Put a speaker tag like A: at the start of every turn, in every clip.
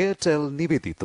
A: Airtel নিবেদিত।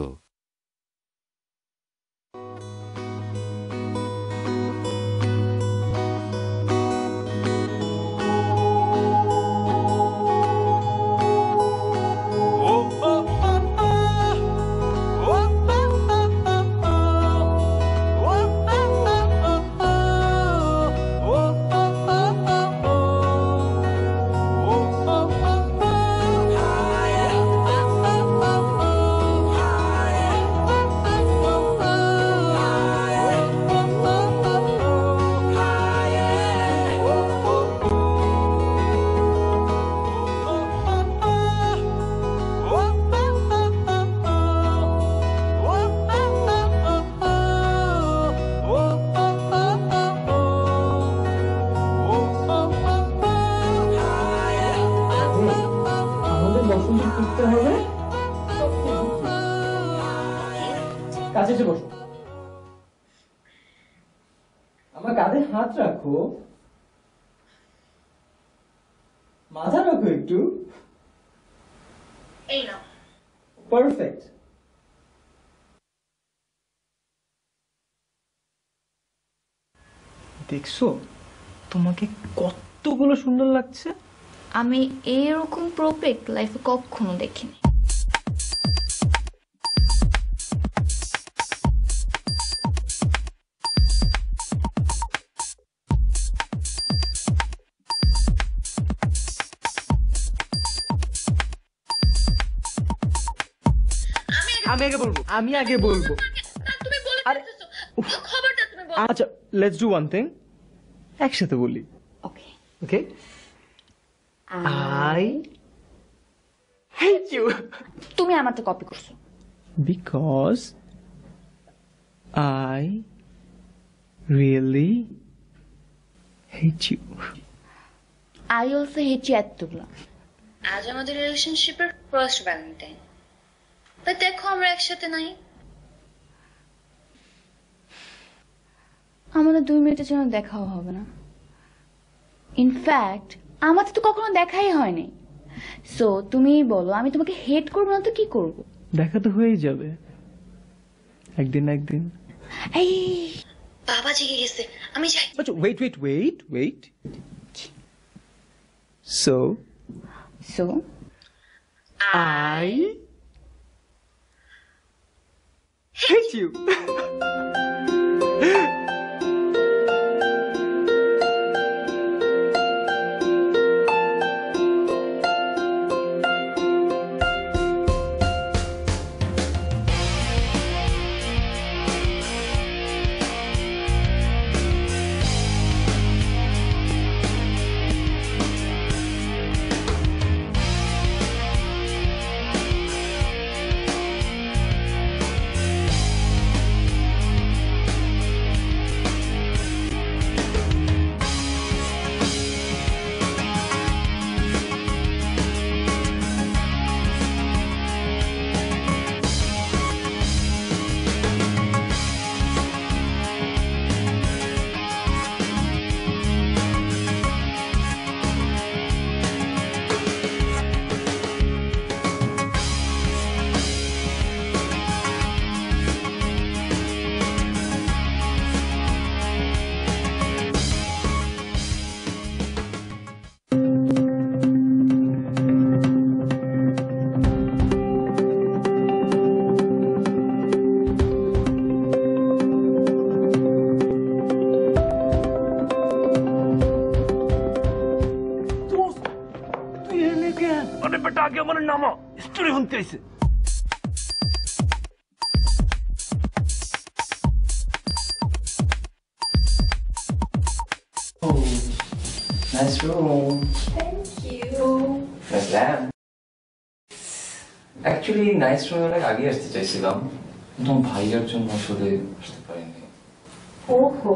B: কাছে এসে বসো, আমার কাঁধে হাত রাখো, মাথা রাখো একটু।
C: এই নাও।
B: পারফেক্ট। দেখছো তোমাকে কতগুলো সুন্দর লাগছে।
C: আমি এরকম প্রোপেক্ট লাইফে কখনো দেখিনি।
B: আমি আগে বলবো। আচ্ছা, লেটস ডু ওয়ান থিং, একসাথে বলি।
C: ওকে
B: ওকে, আই হেট ইউ
C: তুমি আমারটা কপি করছো।
B: Because I really hate you.
C: I also hate you এতগুলো। আজ আমাদের রিলেশনশিপের ফার্স্ট ভ্যালেন্টাইন, বাট দেখো আমরা একসাথে নাই। আমাদের 2 মিনিটের জন্য দেখাও হবে না। ইনফ্যাক্ট আমাদের তো কখনো দেখাই হয়নি। সো তুমি বলো, আমি তোমাকে হেট করবো না তো কি করব?
B: দেখা তো হয়েই যাবে একদিন না একদিন।
C: এই বাবা জেগে গেছে, আমি যাই।
B: আচ্ছা, wait. So I hate you. আগে আমার নামা স্টোরি শুনতে আইছে। Oh, nice room.
C: Thank you.
B: Nice lamp. Actually, nice room এর আগে আসতে চাইছিলাম, কিন্তু ভাইয়ার জন্য আসলে আসতে পারিনি।
C: ওহো।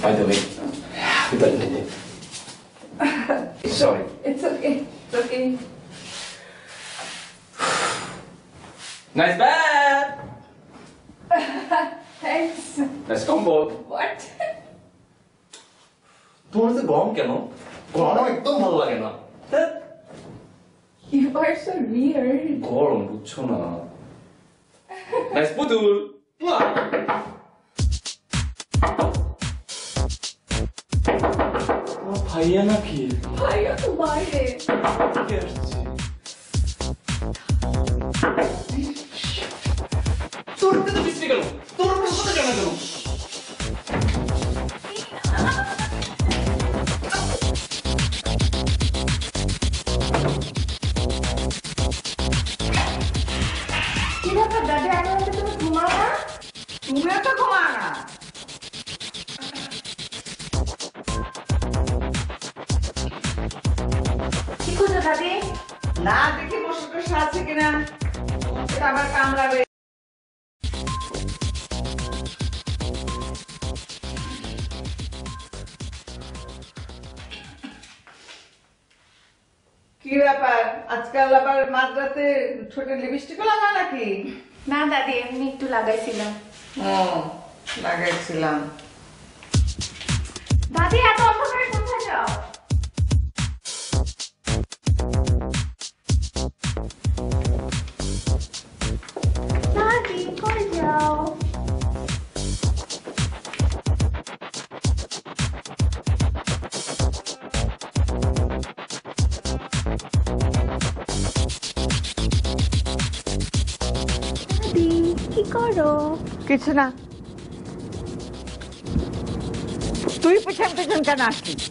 B: By the way, happy birthday. Sorry.
C: It's okay. It's okay.
B: Nice bed.
C: Thanks.
B: Nice combo.
C: What?
B: তোমার তো গরম কেন? গরম একদম ভালো লাগে না।
A: You are so weird.
B: গরম বুঝছো না। নাইস পুতুল। ও ভাইয়া নাকি?
A: ভাইয়া তো বাইরে।
B: কে আসছে? তোর তো বিশ্রী গেল। তোর উপর কথা জানা গেল।
A: কি ব্যাপার দাদি, এখন তো তুমি ঘুমাও না?
D: তুমিও তো ঘুমা না।
A: কি করছো দাদি?
D: না দেখি মশা টশা আছে কিনা, সেটা আবার কামড়াবে। কি ব্যাপার, আজকাল আবার মাঝরাতে ছোট লিপস্টিকও লাগাও নাকি?
A: না দাদি, এমনি একটু লাগাইছিলাম।
D: ও লাগাইছিলাম।
A: দাদি এত অন্ধকারে কোথায় যাও? দাদি কই যাও? দাদি কি করো?
D: কিছু না। তুই পিছন পিছন কেন আসছিস?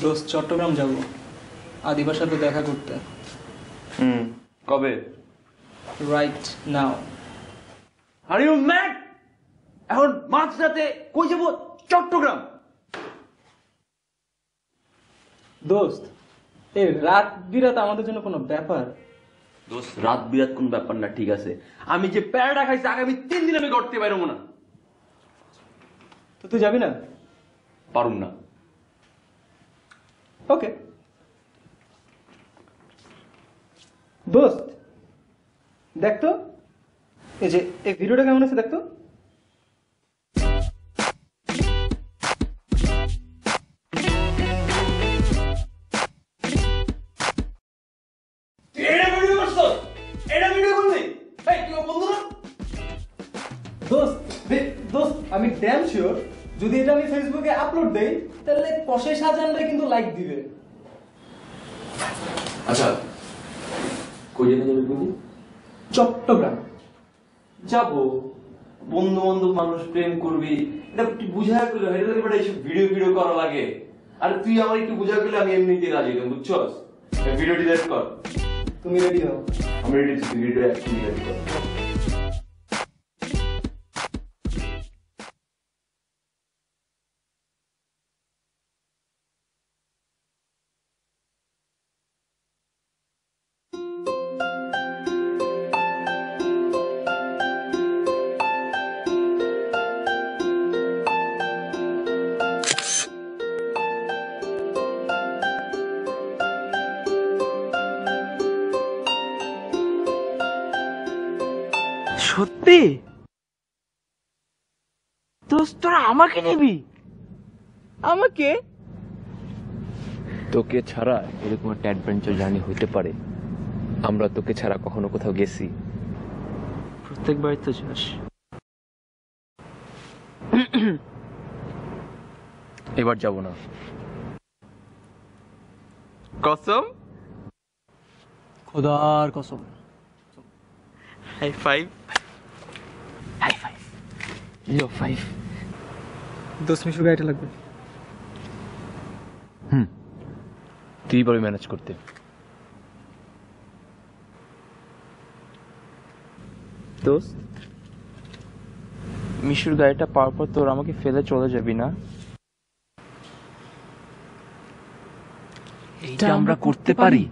E: দোস্ত চট্টগ্রাম যাব, আদিবার সাথে দেখা করতে।
B: কবে?
E: Right now.
F: Are you mad? এখন মাঝরাতে কই যাব? চট্টগ্রাম?
E: দোস্ত এই রাত বিরাত আমাদের জন্য কোনো ব্যাপার?
F: দোস্ত রাত বিরাত কোন ব্যাপার না, ঠিক আছে। আমি যে প্যারাটা খাইছি আগামী 3 দিন আমি করতে পারবো না।
E: তো তুই যাবি না?
F: পারুম না।
E: ওকে দোস্ত, দেখতো এই যে এই ভিডিওটা কেমন আছে দেখতো। দোস্ত আমি ড্যাম শিওর যদি এটা আমি ফেসবুকে আপলোড দেই তাহলে 50,000 কিন্তু লাইক দিবে।
F: আচ্ছা কই যেতে যাবে তুমি?
E: চট্টগ্রাম
F: যাবো, বন্ধু বান্ধব মানুষ প্রেম করবি, এটা একটু বুঝা করলে এটা লাগে, এইসব ভিডিও ভিডিও করা লাগে। আর তুই আমার একটু বুঝা করলে আমি এমনিতেই রাজি হতাম, বুঝছস? ভিডিও ডিলিট কর।
E: তুমি রেডি হও?
F: আমি রেডি, তুই ভিডিও অ্যাকচুয়ালি রেডি কর।
G: সত্যি? তোরা আমাকে নিবি? আমাকে?
H: তোকে ছাড়া এরকম একটা অ্যাডভেঞ্চার জার্নি হইতে পারে? আমরা তোকে ছাড়া কখনো কোথাও গেছি?
G: প্রত্যেকবারই তো যাস।
H: এবার যাব না।
G: কসম?
E: খোদার কসম।
G: High five.
H: High five, low five.
E: দোস্ত মিশুর গাড়িটা লাগবে।
H: তুই বড় ম্যানেজ করতে।
G: দোস্ত, মিশুর গাড়িটা পাওয়ার পর তোর আমাকে ফেলে চলে যাবি না?
H: এইটা আমরা করতে পারি।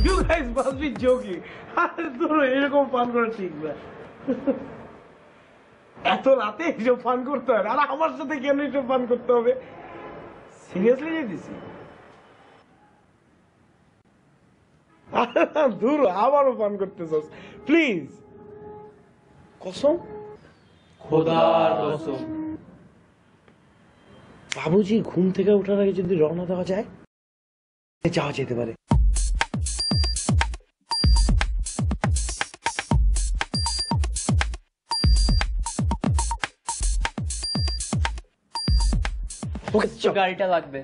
E: You guys must be joking. তোর এরকম ফান করা ঠিক না। এত রাতে এসব ফান করতে হয় আর আমার সাথে কেন এসব ফান করতে হবে? সিরিয়াসলি যেতেছি? দূর, আবারও ফান করতেছস, প্লিজ। কসম, খোদার কসম। বাবুজি ঘুম থেকে ওঠার আগে যদি রওনা দেওয়া যায়, যাওয়া যেতে পারে। ওকে,
G: গাড়িটা লাগবে।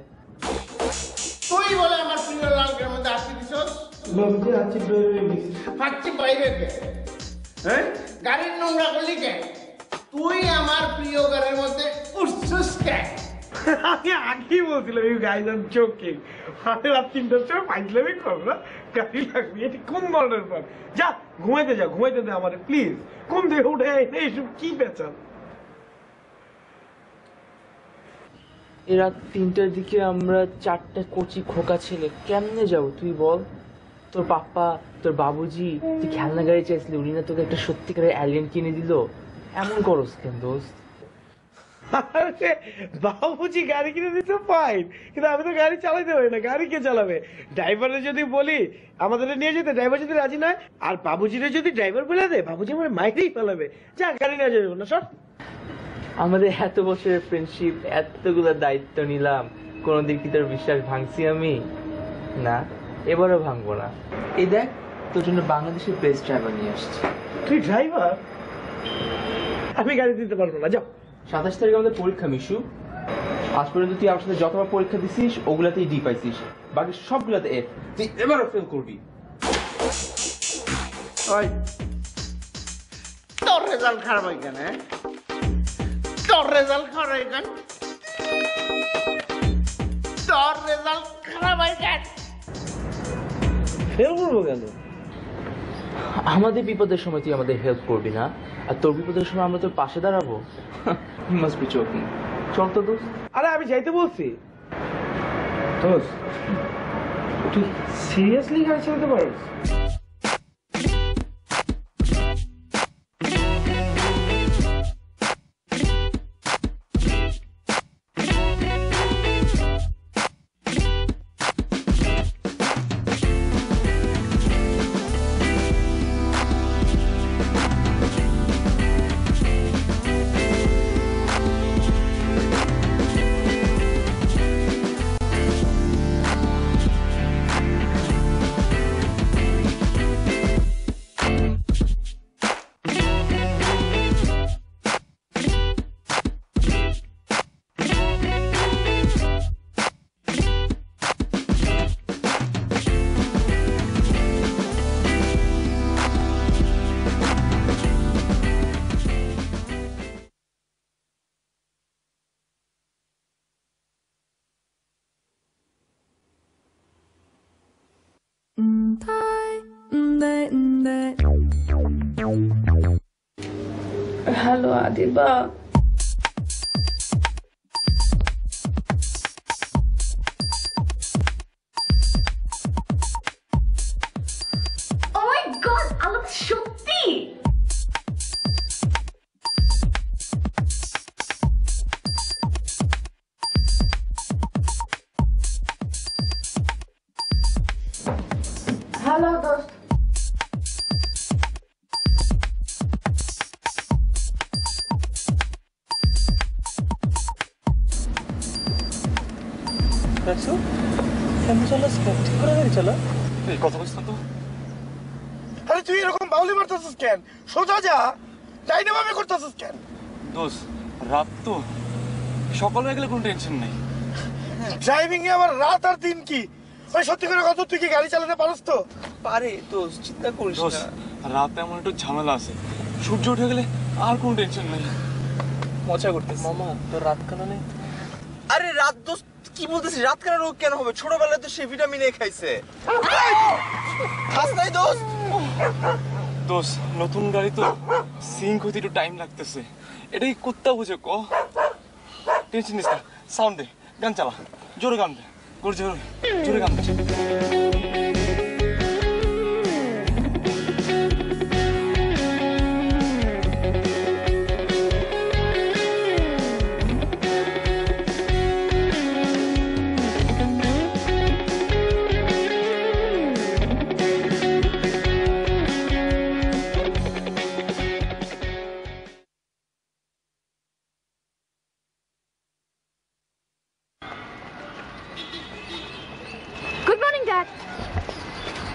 D: তুই বলে আমার প্রিয় লালকের মধ্যে আসতে দিছস?
E: বাবুজি আছে
D: ফাঁকছি বাইরে কে? হ্যাঁ, গাড়ির নোংরা করলি কে? তুই আমার প্রিয় গাড়ির মধ্যে উঠছিস কে?
E: আমি আগেই বলছিলাম ইউ গাইজ আর জোকিং। আমি রাত 3টার সময় ফাইজলামি করব না, গাড়ি লাগবে। এটি কোন ধরনের ফোন? যা ঘুমাইতে যা, ঘুমাইতে দে আমারে প্লিজ। কোন দিয়ে উঠে এইসব কি পেঁচাল?
G: এই রাত 3টার দিকে আমরা 4টা কচি খোকা ছেলে কেমনে যাব তুই বল? তোর পাপ্পা, তোর বাবুজি, তুই খেলনা গাড়ি চাইছিলি, উনি না তোকে একটা সত্যিকারের অ্যালিয়েন কিনে দিল। এমন করস কেন দোস্ত?
E: আরে বাবুজি গাড়ি কিনে দিতে ফাইন, কিন্তু আমি তো গাড়ি চালাইতে পারি না। গাড়ি কে চালাবে? ড্রাইভারে যদি বলি আমাদের নিয়ে যেতে, ড্রাইভার যদি রাজি নয়, আর বাবুজিরে যদি ড্রাইভার বলে দেয়, বাবুজি আমার মাইরেই ফেলাবে। যা, গাড়ি নিয়ে যাবে না সব।
G: আমাদের এত বছরের ফ্রেন্ডশিপ, এতগুলো দায়িত্ব নিলাম, কোনোদিন কি তোর বিশ্বাস ভাঙছি আমি? না, এবারও ভাঙবো না। এই দেখ, তোর জন্য বাংলাদেশের বেস্ট ড্রাইভার নিয়ে আসছি।
E: তুই ড্রাইভার? আমি গাড়ি দিতে পারবো না, যাও।
G: 27 তারিখে আমাদের পরীক্ষা মিশু। আজ পর্যন্ত তুই আমার সাথে যতবার পরীক্ষা দিছিস ওগুলাতেই ডি পাইছিস, বাকি সবগুলাতে এফ। তুই এবারও ফেল করবি।
D: তোর রেজাল্ট খারাপ হয় কেন? তোর রেজাল্ট খারাপ হয় কেন? তোর রেজাল্ট খারাপ হয় কেন?
E: ফেল করবো কেন?
G: আমাদের বিপদের সময় তুই আমাদের হেল্প করবি না, আর তোর বিপদের সময় আমরা তোর পাশে দাঁড়াবো? Must be joking. চল তো দোস্ত।
E: আরে আমি যাইতে বলছি। দোস্ত, তুই সিরিয়াসলি গাড়ি চালাতে পারিস?
A: হ্যালো আদিবা, ও মাই গড, আলো সত্যি। হ্যালো দোস্ত,
E: কেমন চালাস? ঠিক করে গাড়ি চালা।
F: কথা বলছ তো?
E: আরে তুই এরকম বাউলি মারতেছিস কেন? সোজা যা, ডাইনে বামে করতেছিস কেন?
F: দোস্ত রাত তো, সকাল হয়ে গেলে কোনো টেনশন নেই।
E: ড্রাইভিং এ আবার রাত আর দিন কি? ওই সত্যি করে কত, তুই কি গাড়ি চালাতে পারস তো?
G: পারে দোস্ত, চিন্তা করিস
F: দোস্ত
G: না।
F: রাতে এমন একটু ঝামেলা আছে, সূর্য উঠে গেলে আর কোনো টেনশন নেই।
G: মজা করতেছিস মামা, তোর রাত কানা নেই? আরে রাত দোস্ত কি বলতেছিস? রাত কানা রোগ কেন হবে? ছোটবেলায় তো সে ভিটামিন এ খাইছে। খাস নাই দোস্ত?
F: দোস্ত নতুন গাড়ি তো, সিঙ্ক হতে একটু টাইম লাগতেছে। এটাই কুত্তা বুঝে ক। টেনশন নিস না, সাউন্ড দে, গান চালা, জোরে গান দে, জোরে জোরে গান দে।
C: Good morning dad.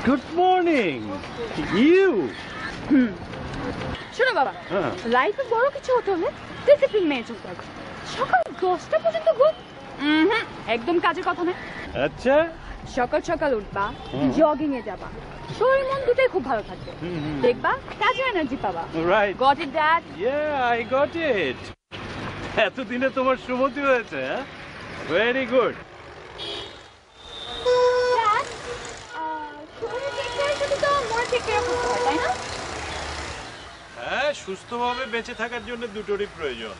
E: Good morning you.
C: শোনো বাবা, লাইফে বড় কিছু হতে হলে ডিসিপ্লিন মেনে চলতে হবে। সকাল 10টা পর্যন্ত ঘুম একদম কাজের কথা না।
E: আচ্ছা,
C: সকাল সকাল উঠবা, জগিং এ যাবা, শরীর মন দুটোই খুব ভালো থাকবে, দেখবা কাজে এনার্জি পাবা।
E: Right,
C: got it dad?
E: Yeah I got it. এতদিনে তোমার সুমতি হয়েছে, ভেরি গুড।
C: ড্যাড, শরীর ঠিক করে শুধু তো মনে ঠিক করে করতে হয়, তাই না?
E: হ্যাঁ, সুস্থভাবে বেঁচে থাকার জন্য দুটোরই প্রয়োজন।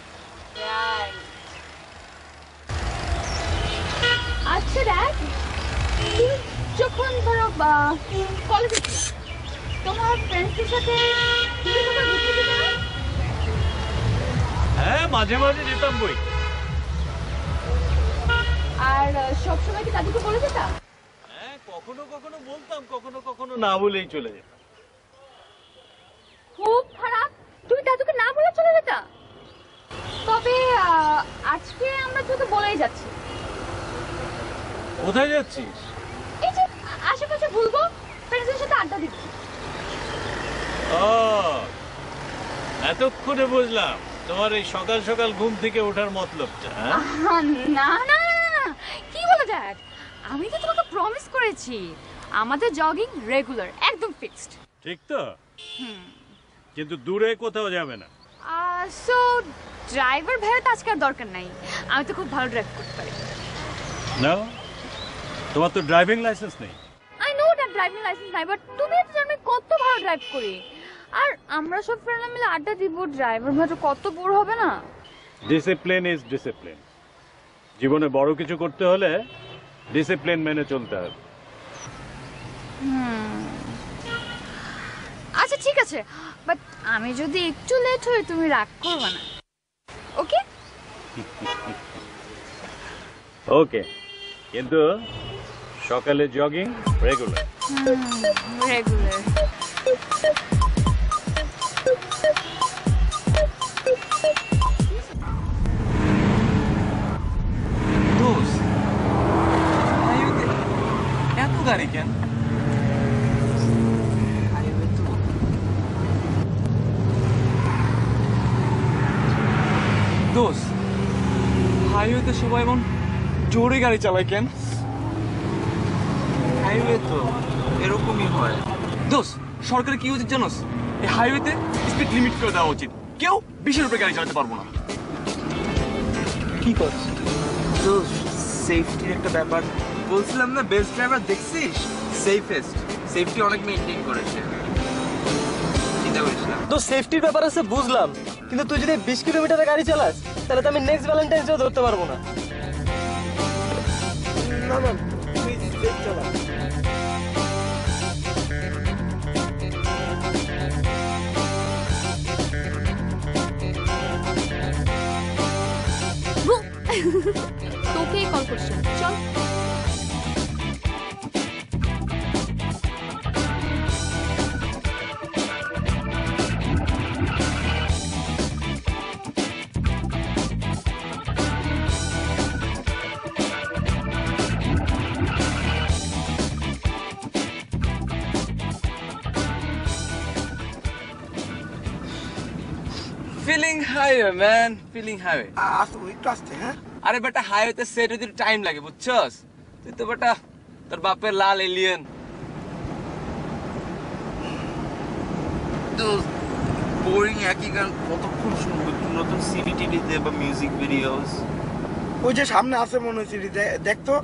C: আচ্ছা ড্যাড, তুমি যখন ধরো কলেজে ছিলে, তোমার ফ্রেন্ডসদের সাথে তুমি কোথাও ঘুরতে যেতে না?
E: হ্যাঁ, মাঝে মাঝে যেতাম বই।
C: আর সবসময় কি দাদুকে বলে যেতা?
E: হ্যাঁ, কখনো কখনো বলতাম, কখনো কখনো না বলেই চলে যেতাম।
C: খুব খারাপ, তুমি দাদুকে না বলে চলে যেতা। তবে আজকে আমরা তোকে বলেই যাচ্ছি।
E: কোথায় যাচ্ছিস?
C: এই যে আশেপাশে ঘুরবো, ফ্রেন্ডসদের সাথে আড্ডা দিব।
E: ও, এতক্ষণে বুঝলাম তোমার এই সকাল সকাল ঘুম থেকে ওঠার মতলবটা।
C: না না না, কি বলে ড্যাড, আমি তো তোমাকে প্রমিস করেছি আমাদের জগিং রেগুলার, একদম ফিক্সড।
E: ঠিক তো? কিন্তু দূরে কোথাও যাবে না।
C: সো ড্রাইভার ভাইয়ের তো আজকে আর দরকার নাই, আমি তো খুব ভালো ড্রাইভ করতে পারি।
E: না, তোমার তো ড্রাইভিং লাইসেন্স নেই।
C: I know that driving licence নাই, বাট তুমি তো জানো কত ভালো ড্রাইভ করি। আর আমরা সব ফ্রেন্ডরা মিলে আড্ডা দিব, ড্রাইভার ভাই তো কত বোর হবে না।
E: Discipline is discipline. জীবনে বড় কিছু করতে হলে ডিসিপ্লিন মেনে চলতে হবে।
C: আচ্ছা ঠিক আছে, বাট আমি যদি একটু লেট হই তুমি রাগ করবে না, ওকে?
E: ওকে, কিন্তু সকালে জগিং রেগুলার।
C: রেগুলার।
F: দোস্ত হাইওয়েতে এত গাড়ি কেন? দোস্ত হাইওয়েতে সবাই এমন জোরে গাড়ি চালায় কেন?
G: হাইওয়ে তো এরকমই হয়।
F: দোস্ত সরকারের কি উচিত জানোস? এই হাইওয়েতে স্পিড লিমিট করে দেওয়া উচিত, কেউ 20-এর উপরে গাড়ি চালাতে পারবো না।
G: কি করছিস? তো সেফটির একটা ব্যাপার বলছিলাম না, বেস্ট ড্রাইভার দেখছিস? সেফেস্ট, সেফটি অনেক মেইনটেইন করেছে, চিন্তা করিস না।
I: তো সেফটির ব্যাপার আছে বুঝলাম, কিন্তু তুই যদি 20 কিলোমিটারের গাড়ি চালাস তাহলে তো আমি নেক্সট ভ্যালেন্টাইন্স ডে ধরতে পারবো না।
E: না না, প্লিজ সেফ চালা।
C: তোকেই কল করছি, চল।
H: Feeling highway man, feeling highway.
E: আসতে একটু আসতে, হ্যাঁ।
H: আরে বেটা হাইওয়েতে সেট হতে টাইম লাগে বুঝছস? তুই তো বেটা তোর বাপের লাল এলিয়েন।
J: তো বোরিং একই গান কতক্ষণ শুনবো? নতুন সিডি টিভিতে বা মিউজিক ভিডিওস?
E: ওই যে সামনে আছে মনে হচ্ছে, দেখ তো।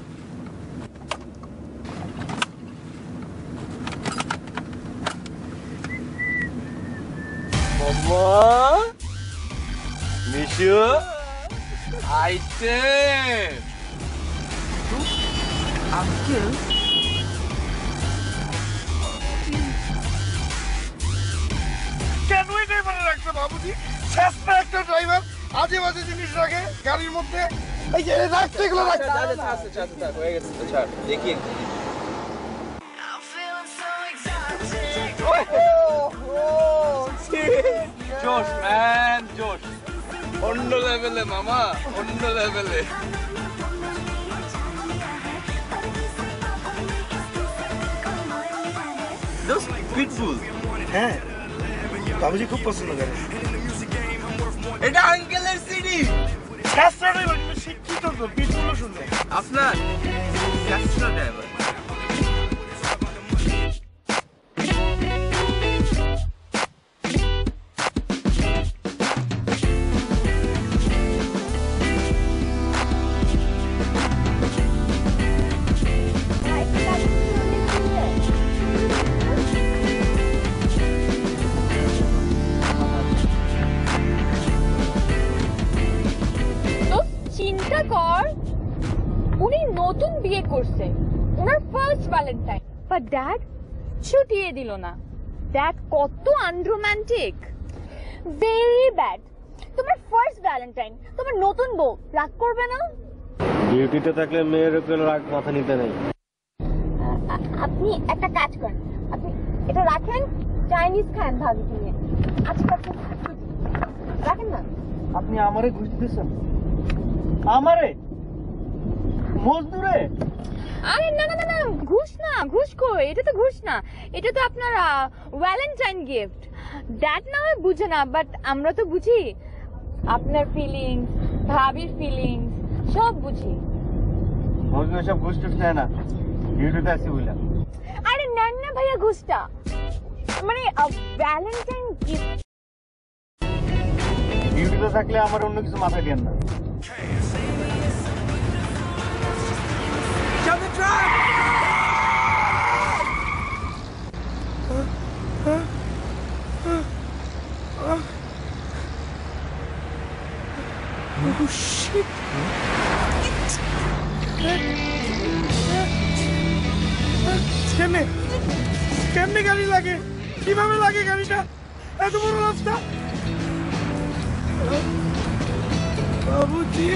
H: মামা মিশু আইটেম
E: আঙ্কেল, কেন এই ড্রাইভারে রাখছে বাবুজি? শেষটা একটা ড্রাইভার আজে বাজে জিনিস রাখে গাড়ির মধ্যে। এই যে রাখতে এগুলো রাখতে
H: হয়ে গেছে তো, ছাড় দেখি। জোশ ম্যান, জোশ অন্য লেভেলে মামা, অন্য লেভেলে।
J: পিটবুল।
E: হ্যাঁ, বাবুজি খুব পছন্দ করে।
H: এটা আঙ্কেলের সিডি।
E: শেষটা ড্রাইভার কিন্তু শিক্ষিত তো, পিটগুলো শুনবে।
H: আপনার
J: ক্যাস্ট্রা ড্রাইভার।
C: চিন্তা কর, উনি নতুন বিয়ে করছে, ওনার ফার্স্ট ভ্যালেন্টাইন, বাট ড্যাড ছুটিয়ে দিল না। ড্যাড কত আনরোম্যান্টিক, ভেরি ব্যাড। তোমার ফার্স্ট ভ্যালেন্টাইন, তোমার নতুন বউ রাগ করবে না?
I: ডিউটিতে থাকলে মেয়ের উপর রাগ মাথা নিতে নেই।
C: আপনি একটা কাজ করেন, আপনি এটা রাখেন, চাইনিজ খান ভাবিকে নিয়ে। আজকে রাখেন না।
I: আপনি আমারে ঘুষ দিতেছেন? আমারে মজদুরে?
C: আরে না না না না, ঘুষ না, ঘুষ কই? এটা তো ঘুষ না, এটা তো আপনার ভ্যালেন্টাইন গিফট। ড্যাড না হয় বুঝে না, বাট আমরা তো বুঝি। আপনার ফিলিংস, ভাবির ফিলিংস সব বুঝি।
I: মজদুর সব ঘুষ টুস নেয় না, ডিউটিতে আসি বুঝলাম।
C: আরে নেন না ভাইয়া ঘুষটা, মানে ভ্যালেন্টাইন গিফট।
I: ডিউটিতে থাকলে আমার অন্য কিছু মাথায় দেন না।
E: কেমনে গাড়ি লাগে, কিভাবে লাগে গাড়িটা, এত বড় রাস্তা? বাবুজি,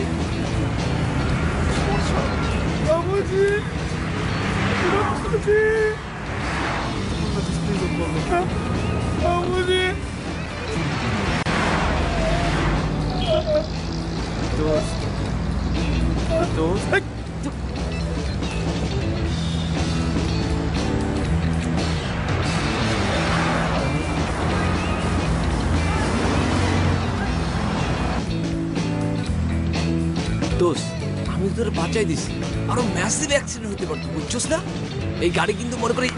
E: বাবুজি, বাবুজি, বাবুজি।
H: দোস্ত আমি তোর বাঁচাই দিছি, আরো ম্যাসিভ অ্যাক্সিডেন্ট হতে পারতো বুঝছস না? এই গাড়ি কিন্তু মনে করি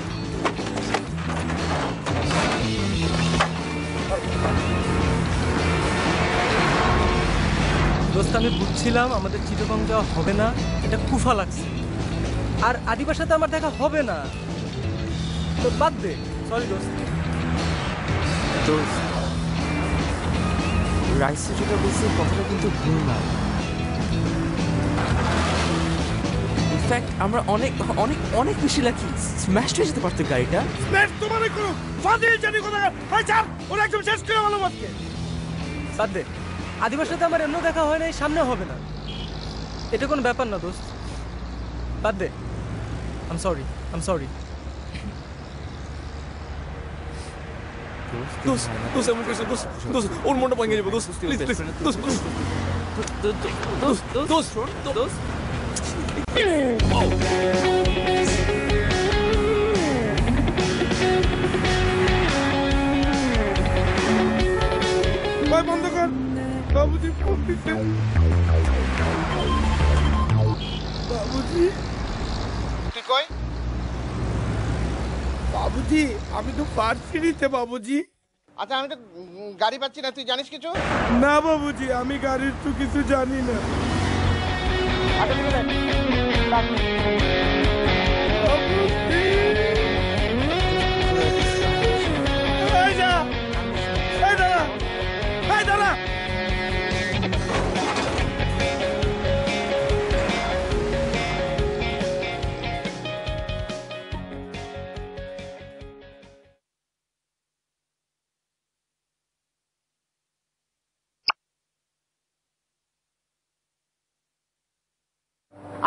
I: দোস্ত আমি বুঝছিলাম আমাদের চিটাগং যাওয়া হবে না, এটা কুফা লাগছে। আর আদিবার সাথে আমার দেখা হবে না, তো বাদ দে। সরি দোস্ত।
G: দোস্ত রাইসে যেটা বলছে কথাটা কিন্তু ভুল না। ইনফ্যাক্ট আমরা অনেক অনেক অনেক বেশি লাকি, স্ম্যাশ হয়ে যেতে পারতো গাড়িটা।
E: স্ম্যাশ তো মানে করো, ফাদিল জানি কোথা। ভাই চার, ওরা একদম শেষ করে ভালো বাদকে।
I: বাদ দে, আদিবার সাথে আমার এমন দেখা হয় নাই, সামনে হবে না, এটা কোনো ব্যাপার না দোস্ত। বাদ দে, আই এম সরি।
H: দোস্ত দোস্ত এমন করিস না, দোস্ত দোস্ত ওর মনটা ভাঙে যাবে দোস্ত, প্লিজ প্লিজ দোস্ত দোস্ত দোস্ত দোস্ত।
E: ভাই বন্ধ কর। বাবুজি
D: তুই কই?
E: বাবুজি আমি তো পারছি নিতে বাবুজি।
D: আচ্ছা আমি তো গাড়ি পাচ্ছি না, তুই জানিস কিছু?
E: না বাবুজি আমি গাড়ির তো কিছু জানি না।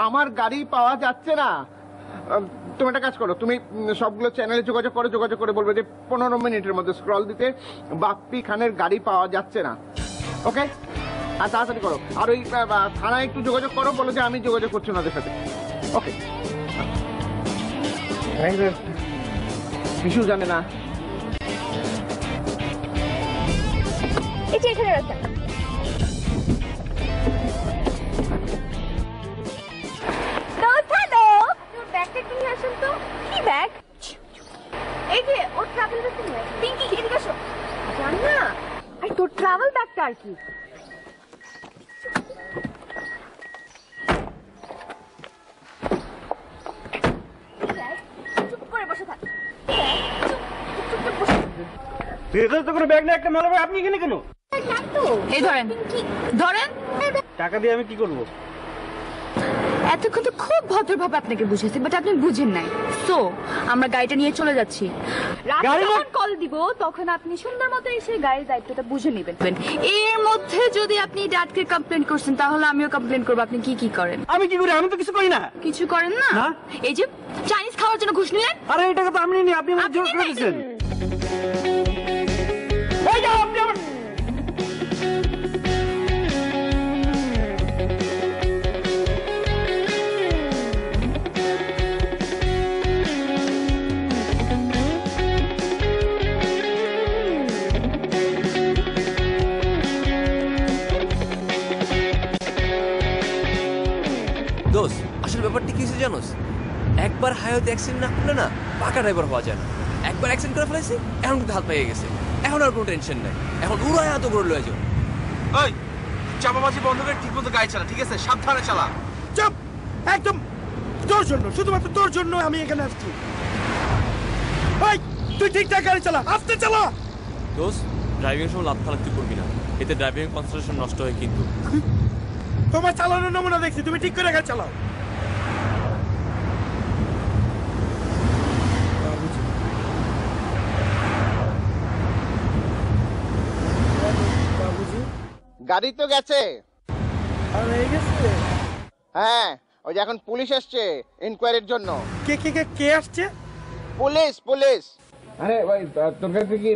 D: আমার গাড়ি পাওয়া যাচ্ছে না। তুমি একটা কাজ করো, তুমি সবগুলো চ্যানেলে যোগাযোগ করে বলবে যে 15 মিনিটের মধ্যে স্ক্রল দিতে বাপ্পি খানের গাড়ি পাওয়া যাচ্ছে না। ওকে, আর তাড়াতাড়ি করো। আর ওই থানায় একটু যোগাযোগ করো, বলো যে আমি যোগাযোগ করছি ওনাদের সাথে। ওকে। কিছু জানে না।
C: এই যে এখানে রাখেন। ব্যাগটা কি আসেন তো? কি ব্যাগ? এই যে ওর ট্রাভেল ব্যাগটা নিয়ে আসেন। পিঙ্কি এদিকে আসো। জান না, আর তোর ট্রাভেল ব্যাগটা আর কি? চুপ করে বসে থাক। চুপ বসে থাক।
E: ভেতরে তো কোনো ব্যাগ না, একটা মালা ব্যাগ। আপনি এখানে কেন?
C: এই ধরেন ধরেন।
E: টাকা দিয়ে আমি কি করবো?
C: এতক্ষণ তো খুব ভদ্রভাবে আপনাকে বুঝেছি, বাট আপনি বুঝেন নাই। সো আমরা গাড়িটা নিয়ে চলে যাচ্ছি। রাতে যখন কল দিব তখন আপনি সুন্দর মতো এসে গাড়ির দায়িত্বটা বুঝে নেবেন। এর মধ্যে যদি আপনি ড্যাডকে কমপ্লেন করছেন তাহলে আমিও কমপ্লেন করবো। আপনি কি করেন?
E: আমি কি করি? আমি তো কিছু করি না।
C: কিছু করেন না? এই যে চাইনিজ খাওয়ার জন্য ঘুষ নিলেন।
E: আরে এই টাকা তো আমি নিই, আপনি আমাকে জোর করে দিয়েছেন। এই যাও আপনি আমার।
H: দোষ আসলে ব্যাপারটা কি হয়েছে জানোস? একবার হায়াতে অ্যাক্সিডেন্ট না করলে না পাকা ড্রাইভার হওয়া যায় না। একবার অ্যাক্সিডেন্ট করে ফেলেছে, এখন কিন্তু হাত পাইয়ে গেছে। এখন আর কোনো টেনশন নাই, এখন উড়ায় এত করে লয়ে যাও।
J: ওই চাপাবাজি বন্ধ করে ঠিক মতো গাড়ি চালা, ঠিক আছে? সাবধানে চালা।
E: চুপ, একদম তোর জন্য, শুধুমাত্র তোর জন্য আমি এখানে আসছি। ওই তুই ঠিকঠাক গাড়ি চালা, আস্তে চালা।
H: দোষ ড্রাইভিং এর সময় লাফালাফি করবি না, এতে ড্রাইভিং কনসেন্ট্রেশন নষ্ট হয় কিন্তু।
E: তোমার চালানোর নমুনা দেখছি, তুমি ঠিক করে গাড়ি চালাও।
D: গাড়ি তো গেছে।
E: গেছে?
D: হ্যাঁ, ওই যে এখন পুলিশ আসছে ইনকোয়ারির জন্য।
E: কে কে কে কে আসছে?
D: পুলিশ। আরে ভাই, তোর কাছে কি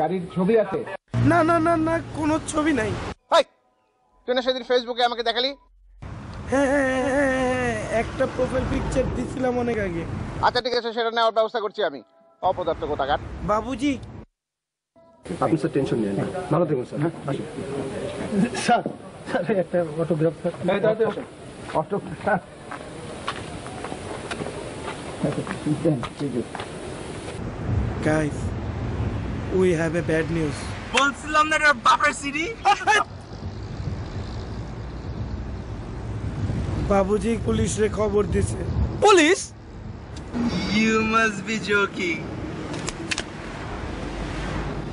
D: গাড়ির ছবি আছে?
E: না না না না, কোনো ছবি নাই।
D: হাই, তুই না সেদিন ফেসবুকে আমাকে দেখালি?
E: হ্যাঁ, একটা প্রোফাইল পিকচার দিছিলাম অনেক আগে।
D: আচ্ছা ঠিক আছে, সেটা নেওয়ার ব্যবস্থা করছি আমি। অপদার্থ কোথাকার।
E: বাবুজি
K: আপনি স্যার টেনশন নিয়েন না, ভালো থাকুন স্যার। আসুন
E: স্যার, স্যার একটা autograph. Guys, we have a bad news.
J: বলছিলাম না এটা বাপের সিডি।
E: বাবুজি পুলিশে খবর দিছে।
H: Police?
J: You must be joking.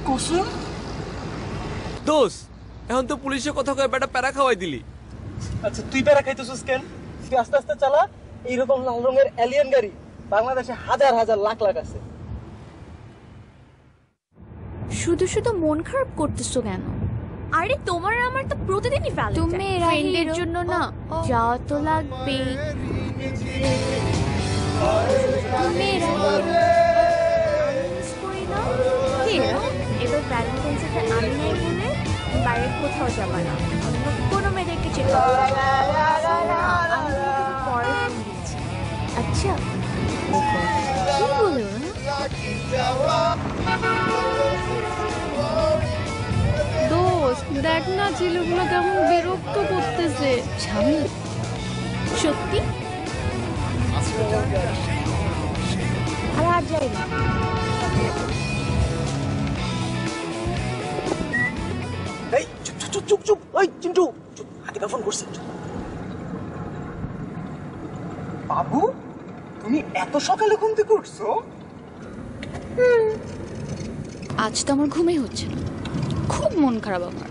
E: কসম?
H: দোষ এখন তো পুলিশের কথা কয়ে বেটা প্যারা খাওয়াই দিলি।
I: আচ্ছা তুই প্যারা খাইতেছিস কেন? তুই আস্তে আস্তে চালা। এইরকম লাল রঙের এলিয়ান গাড়ি বাংলাদেশে হাজার হাজার লাখ লাখ আছে।
C: শুধু শুধু মন খারাপ করতেছো কেন? আরে তোমার আমার তো প্রতিদিনই ভ্যালেন্টাইন। তুমি ফ্রেন্ডের জন্য না যা তো লাগবে। এবার ভ্যালেন্টাইন্স ডে আমি নাই বলে বাইরে কোথাও যাবা না, কোনো মেয়েদেরকে চেক পরে দিচ্ছি। আচ্ছা কি বলো? দোস্ত দেখ না ছেলেগুলো কেমন বিরক্ত করতেছে। ঝামেলা সত্যি। আর যাই না।
I: এই চুপ চুপ চুপ চুপ, ওই চিন্টু চুপ, আগে ফোন করছে। বাবু তুমি এত সকালে ঘুম থেকে উঠছো?
C: আজ তো আমার ঘুমই হচ্ছে না, খুব মন খারাপ আমার।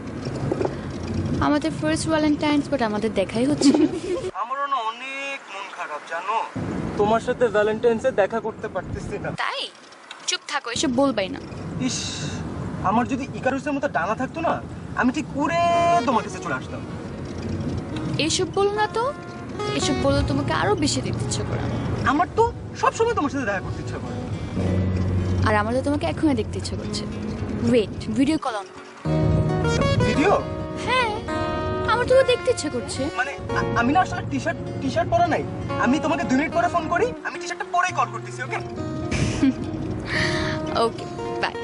C: আমাদের ফার্স্ট ভ্যালেন্টাইন্স, বাট আমাদের দেখাই হচ্ছে না।
I: আমারও না অনেক মন খারাপ জানো, তোমার সাথে ভ্যালেন্টাইন্সে দেখা করতে পারতেছি না।
C: তাই চুপ থাকো, এসব বলবাই না।
I: ইস, আমার যদি ইকারুসের মতো ডানা থাকতো না, আমি ঠিক উড়ে তোমার কাছে চলে আসতাম।
C: এসব বলো না তো, এসব বললে তোমাকে আরো বেশি দেখতে ইচ্ছে করে।
I: আমার তো সবসময় তোমার সাথে দেখা করতে ইচ্ছা করে।
C: আর আমার তো তোমাকে এখনই দেখতে ইচ্ছে করছে। Wait, video call on.
I: Video?
C: হ্যাঁ, আমার তো দেখতে ইচ্ছে করছে।
I: মানে আমি না আসলে টি শার্ট পরা নাই, আমি তোমাকে 2 মিনিট পরে ফোন করি, আমি টি শার্টটা পরেই কল করতেছি। ওকে
C: ওকে, বাই।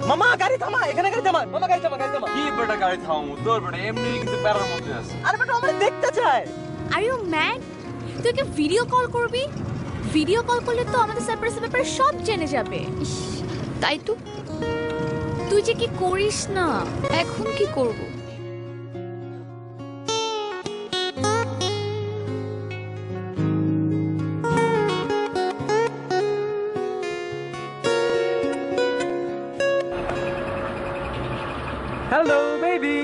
I: মামা গাড়ি থামা, এখানে গাড়ি থামা। মামা গাড়ি থামা, গাড়ি থামা।
F: কি বেটা গাড়ি থামাবো তোর বেটা এমনি কিন্তু প্যারার মধ্যে আছে।
I: আরে বেটা আমরা দেখতে চাই।
C: Are you mad? তুই কি ভিডিও কল করবি? ভিডিও কল করলে তো আমাদের সারপ্রাইজের ব্যাপারে সব জেনে যাবে। ইস, তাই তো তুই যে কি করিস না। এখন কি করব?
I: Hello baby.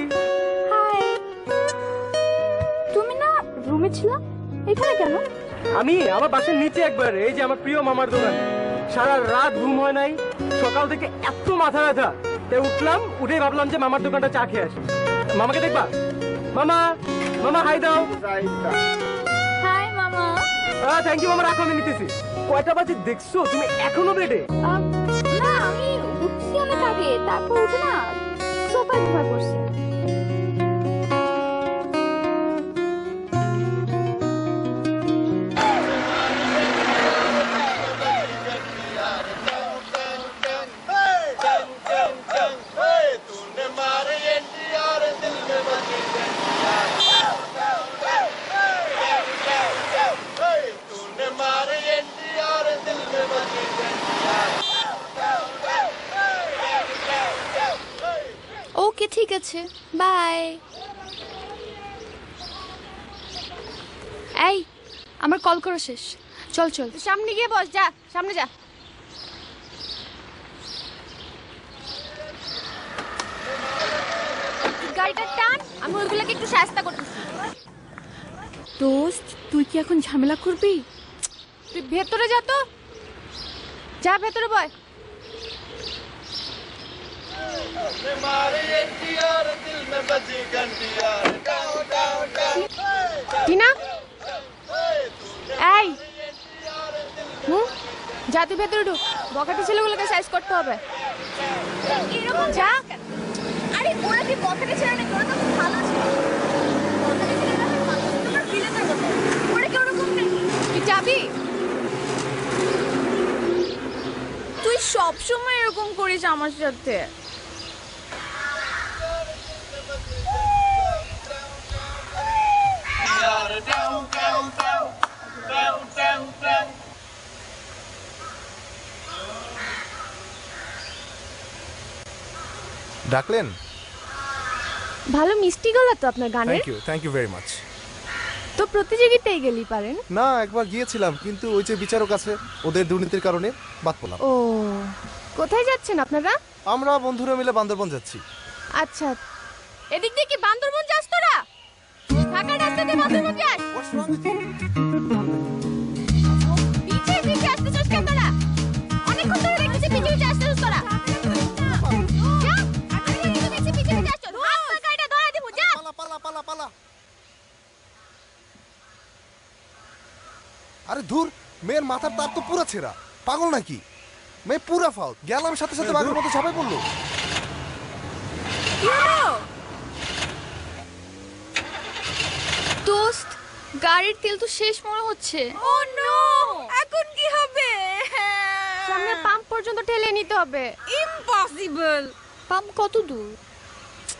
C: হাই। তুমি না রুমে ছিলা, এখানে কেন?
I: আমি আমার বাসার নিচে একবার, এই যে আমার প্রিয় মামার দোকান। সারা রাত ঘুম হয় নাই, সকাল থেকে এত মাথা ব্যথা, তাই উঠলাম, উঠে ভাবলাম যে মামার দোকানটা চা খেয়ে আসি। মামাকে দেখবা? মামা, মামা হাই দাও।
C: হাই মামা।
I: থ্যাংক ইউ মামা, রাখো আমি নিতেছি। কয়টা বাজে দেখছো তুমি এখনো বেডে?
C: না, আমি উঠছি অনেক আগে, তারপর উঠে না সোফায় ঘুমায় পড়ছি। ওকে ঠিক আছে, বাই। এই আমার কল করা শেষ, চল চল সামনে গিয়ে বস। যা সামনে যা। গাড়িটা টান, আমি ওইগুলোকে একটু শাস্তা করতেছি। দোস্ত তুই কি এখন ঝামেলা করবি? তুই ভেতরে যা, তো যা ভেতরে বয়। টিনা, এই যা তুই ভেতরে ঢুক, বকাটি ছেলেগুলোকে সাইজ করতে হবে। এরকম যা। আরে ওরা কি বকাটি ছেলে নাকি? ওরা তো খুব ভালো ছিল। বকাটি ছেলেরা তো ভালো ছিল, তোর ভিলেনের মতো। ওরা কি ওরকম নাকি? তুই যাবি? তুই সবসময় এরকম করিস আমার সাথে।
L: ডাকলেন?
C: ভালো মিষ্টি গলা তো আপনার গানের।
L: Thank you very much.
C: তো প্রতিযোগিতায় গেলি পারেন?
L: না, একবার গিয়েছিলাম, কিন্তু ওই যে বিচারক আছে, ওদের দুর্নীতির কারণে বাদ পড়লাম।
C: ও, কোথায় যাচ্ছেন আপনারা?
L: আমরা বন্ধুরা মিলে বান্দরবন যাচ্ছি।
C: আচ্ছা, এদিক দিয়ে কি বান্দরবন যাস তোরা? ঢাকার রাস্তা দিয়ে বান্দরবন যাস? পিছে পিছে আসতেছিস কেন তোরা? অনেকক্ষণ ধরে দেখতেছি পিছে পিছে আসতেছিস তোরা। যা, আমি কিন্তু দেখছি পিছে পিছে আসছো। হাত গাড়িটা ধরে দিব, যা।
L: পালা পালা পালা। আরে ধুর, মেয়ের মাথার তার তো পুরা ছেঁড়া, পাগল নাকি? মেয়ে পুরা ফাউল, গেলাম সাথে সাথে বাঘের মতো ঝাঁপাই পড়লো।
C: দোস্ত, গাড়ির তেল তো শেষ মনে হচ্ছে। ও নো, এখন কি হবে? সামনে পাম্প পর্যন্ত ঠেলে নিতে হবে। ইম্পসিবল। পাম্প কত দূর?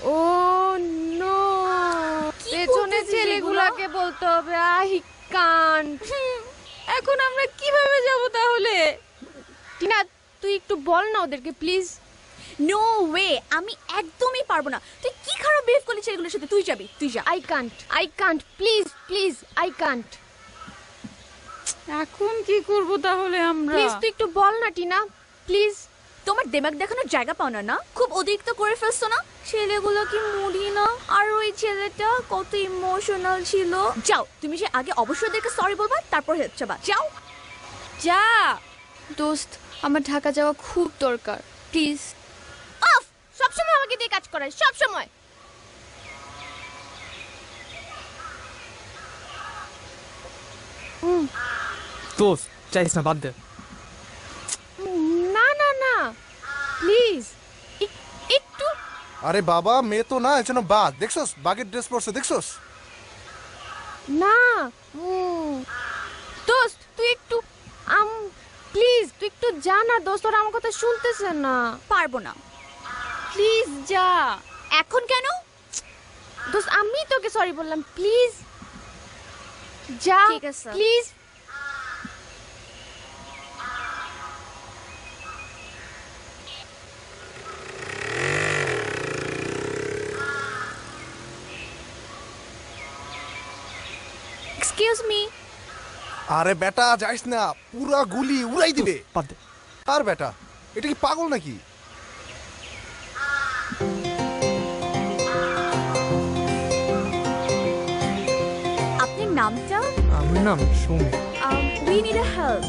C: ও নো, পেছনে ছেলেগুলাকে বলতে হবে আই কান্ট। এখন আমরা কিভাবে যাব তাহলে? টিনা তুই একটু বল না ওদেরকে প্লিজ।
M: নো ওয়ে, আমি একদমই পারবো না। তুই কি খারাপ বিহেভ করলি ছেলেগুলোর সাথে, তুই যাবি, তুই যা।
C: I can't please please, I can't. এখন কি করব তাহলে আমরা? প্লিজ তুই একটু বল না টিনা প্লিজ।
M: তোমার দেমাগ দেখানোর জায়গা পাও না না? খুব অতিরিক্ত করে ফেলছো না? ছেলেগুলো কি মুড়ি না? আর ওই ছেলেটা কত ইমোশনাল ছিল। যাও, তুমি যে আগে অবশ্যই ওদেরকে সরি বলবা, তারপর হেল্প চাবা। যাও
C: যা। দোস্ত আমার ঢাকা যাওয়া খুব দরকার, প্লিজ।
M: অফ, সবসময় আমাকে দিয়ে কাজ করায়, সবসময়।
I: দোস্ত চাইস না, বাদ দে।
C: না না না প্লিজ একটু।
L: আরে বাবা, মেয়ে তো না, এজন্য বাঘ। দেখছস বাঘের ড্রেস পরছে, দেখছস?
C: না দোস্ত তুই একটু প্লিজ তুই একটু যা না দোস্ত, ওরা আমার কথা শুনতেছে না।
M: পারবো না,
C: প্লিজ যা।
M: এখন কেন?
C: দোস্ত আমি তোকে সরি বললাম, প্লিজ যা।
M: ঠিক আছে
C: প্লিজ।
M: Excuse me.
L: আরে বেটা যাইস না, পুরা গুলি উড়াই দিবে।
I: বাদ দে।
L: আর বেটা, এটা কি পাগল নাকি?
M: আপনার নামটা?
I: আমার নাম Soumi.
M: We need a help.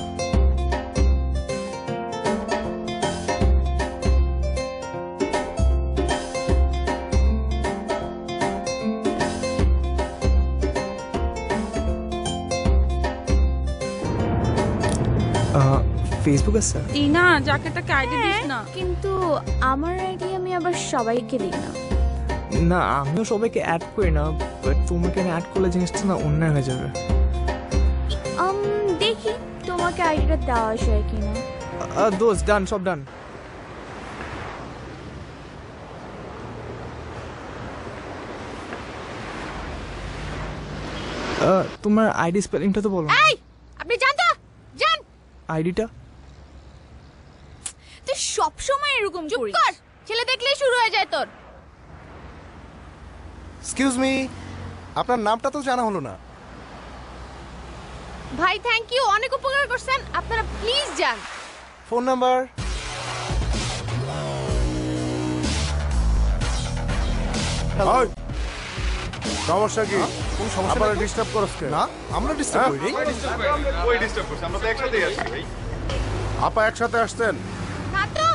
I: Facebook আছে?
C: টিনা যাকে তাকে আইডি দিস না।
M: কিন্তু আমার আইডি আমি আবার সবাইকে দিই না।
I: না আমিও সবাইকে অ্যাড করি না, বাট তোমাকে অ্যাড করলে জিনিসটা না অন্যায় হয়ে যাবে।
M: দেখি তোমাকে আইডিটা দেওয়া যায় কিনা।
I: দোস্ত ডান, সব ডান। তোমার আইডি স্পেলিংটা তো বলো।
M: এই আপনি জান তো, জান
I: আইডিটা।
M: তুই সব সময় এরকম
C: চুপ কর, ছেলে দেখলেই শুরু হয়ে যায় তোর।
L: এক্সকিউজ মি, আপনার নামটা তো জানা হলো না।
C: ভাই থ্যাংক ইউ, অনেক উপকার করছেন। আপনারা প্লিজ যান।
L: Phone number?
N: সমস্যা কি?
L: কোন সমস্যা?
N: আপনারা ডিস্টার্ব করছ কেন?
L: না, আমরা ডিস্টার্ব করি।
N: ওই ডিস্টার্ব করছে, আমরা তো একসাথেই আসছি ভাই। আপা একসাথে আসতেন?
C: না তো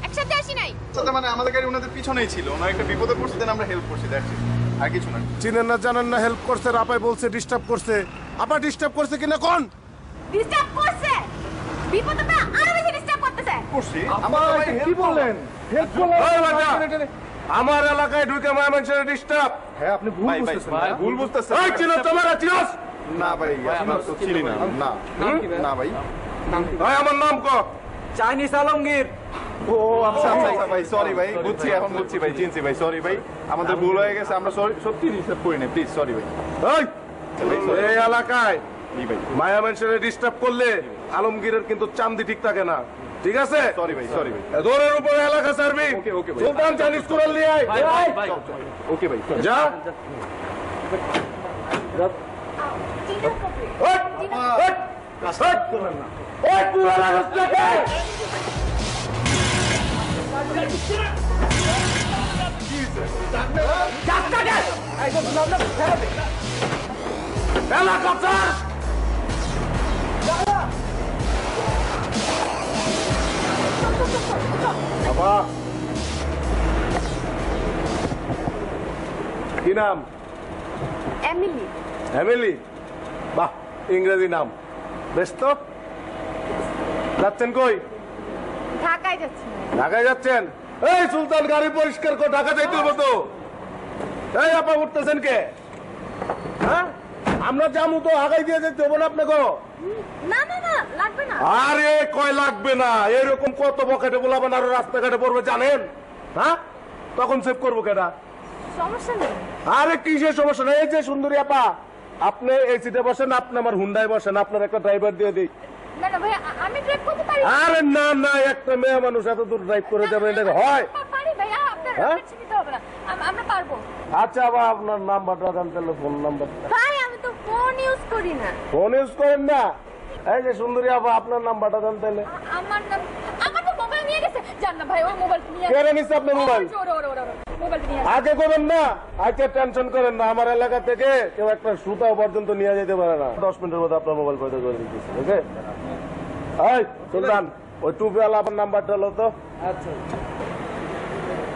C: একসাথে আসি নাই।
N: সাথে মানে আমাদের গাড়ি ওনাদের পিছনেই ছিল, ওনার একটা বিপদে পড়ছে, দেন আমরা হেল্প করছি, দেখছি আর কিছু না। চিনেন না জানেন না, হেল্প করছে। আপাই বলছে ডিস্টার্ব করছে। আপা ডিস্টার্ব করছে কিনা কোন?
M: ডিস্টার্ব করছে, বিপদে পড়ে আরো বেশি ডিস্টার্ব করতেছে।
N: করছি
L: আপা কি বলেন? হেল্প করলেন?
N: আমার এলাকায় ঢুকে মানুষের ডিস্টার্ব।
L: হ্যাঁ আপনি ভুল বুঝতেছেন।
N: ভাই ভুল বুঝতেছেন। এই চিনো তোমার চিনোস? না ভাই, আমরা তো চিনি না। না না ভাই। ভাই আমার নাম ক?
I: চাইনিজ আলমগীর।
N: ও আচ্ছা আচ্ছা ভাই, সরি ভাই, বুঝছি, এখন বুঝছি ভাই, চিনছি ভাই, সরি ভাই, আমাদের ভুল হয়ে গেছে, আমরা সরি, সত্যি ডিস্টার্ব করি না, প্লিজ সরি ভাই। এই এলাকায় মায়া মানুষের ডিস্টার্ব করলে আলমগীরের কিন্তু চান্দি ঠিক থাকে না, ঠিক আছে? সরি ভাই, সরি ভাই। দৌড়ের উপরে এলাকা সার্ভিং। সুলতান চাইনিজ কুরাল নিয়ে আয়। ওকে ভাই, যা। কি নাম?
C: এমিলি।
N: এমিলি? বাহ, ইংরেজি নাম, বেশ তো। যাচ্ছেন কই?
C: ঢাকায় যাচ্ছি।
N: ঢাকায় যাচ্ছেন? এই সুলতান গাড়ি পরিষ্কার কর, ঢাকা যাইতে হবে তো। এই আপা উঠতেছেন কে? হ্যাঁ আমরা যাবো তো, আগাই দিয়ে যেতে হবে না আপনাকে?
M: না না না, লাগবে না।
N: আরে কয় লাগবে না, এরকম কত পকেটে বলাবেন আর রাস্তাঘাটে পড়বে জানেন? হ্যাঁ তখন সেভ করবো কেটা?
C: সমস্যা নেই।
N: আরে কিসের সমস্যা নেই? এই যে সুন্দরী আপা, আপনি এই সিটে বসেন, আপনি আমার হুন্ডায় বসেন, আপনার একটা ড্রাইভার দিয়ে দিই।
C: না না ভাই, আমি ড্রাইভ করতে পারি।
N: আরে না না, একটা মেয়ে মানুষ এত দূর ড্রাইভ করে যাবে, এটা হয়?
C: পারি ভাইয়া, আপনার টেনশন নিতে হবে না, আমরা পারবো।
N: আচ্ছা আবার আপনার নাম্বারটা দেন তাহলে, ফোন নাম্বার।
C: ভাই আমি তো ফোন ইউজ করি না।
N: ফোন ইউজ করেন না? এই যে সুন্দরী আপা, আপনার নাম্বারটা দেন তাহলে।
C: আমার তো মোবাইল নিয়ে গেছে। জান না ভাই, ওই মোবাইল নিয়ে
N: কেন নিছে আপনার মোবাইল?
C: মোবাইল নিয়ে
N: আগে করবেন না, আজকে টেনশন করেন না। আমার এলাকা থেকে কেউ একটা সুতাও পর্যন্ত নিয়ে যেতে পারে না। 10 মিনিটের মধ্যে আপনার মোবাইল পয়সা করে দিচ্ছি। ওকে? এই সুলতান, ওই টুপিওয়ালা আপনার নাম্বারটা হলো তো।
G: আচ্ছা।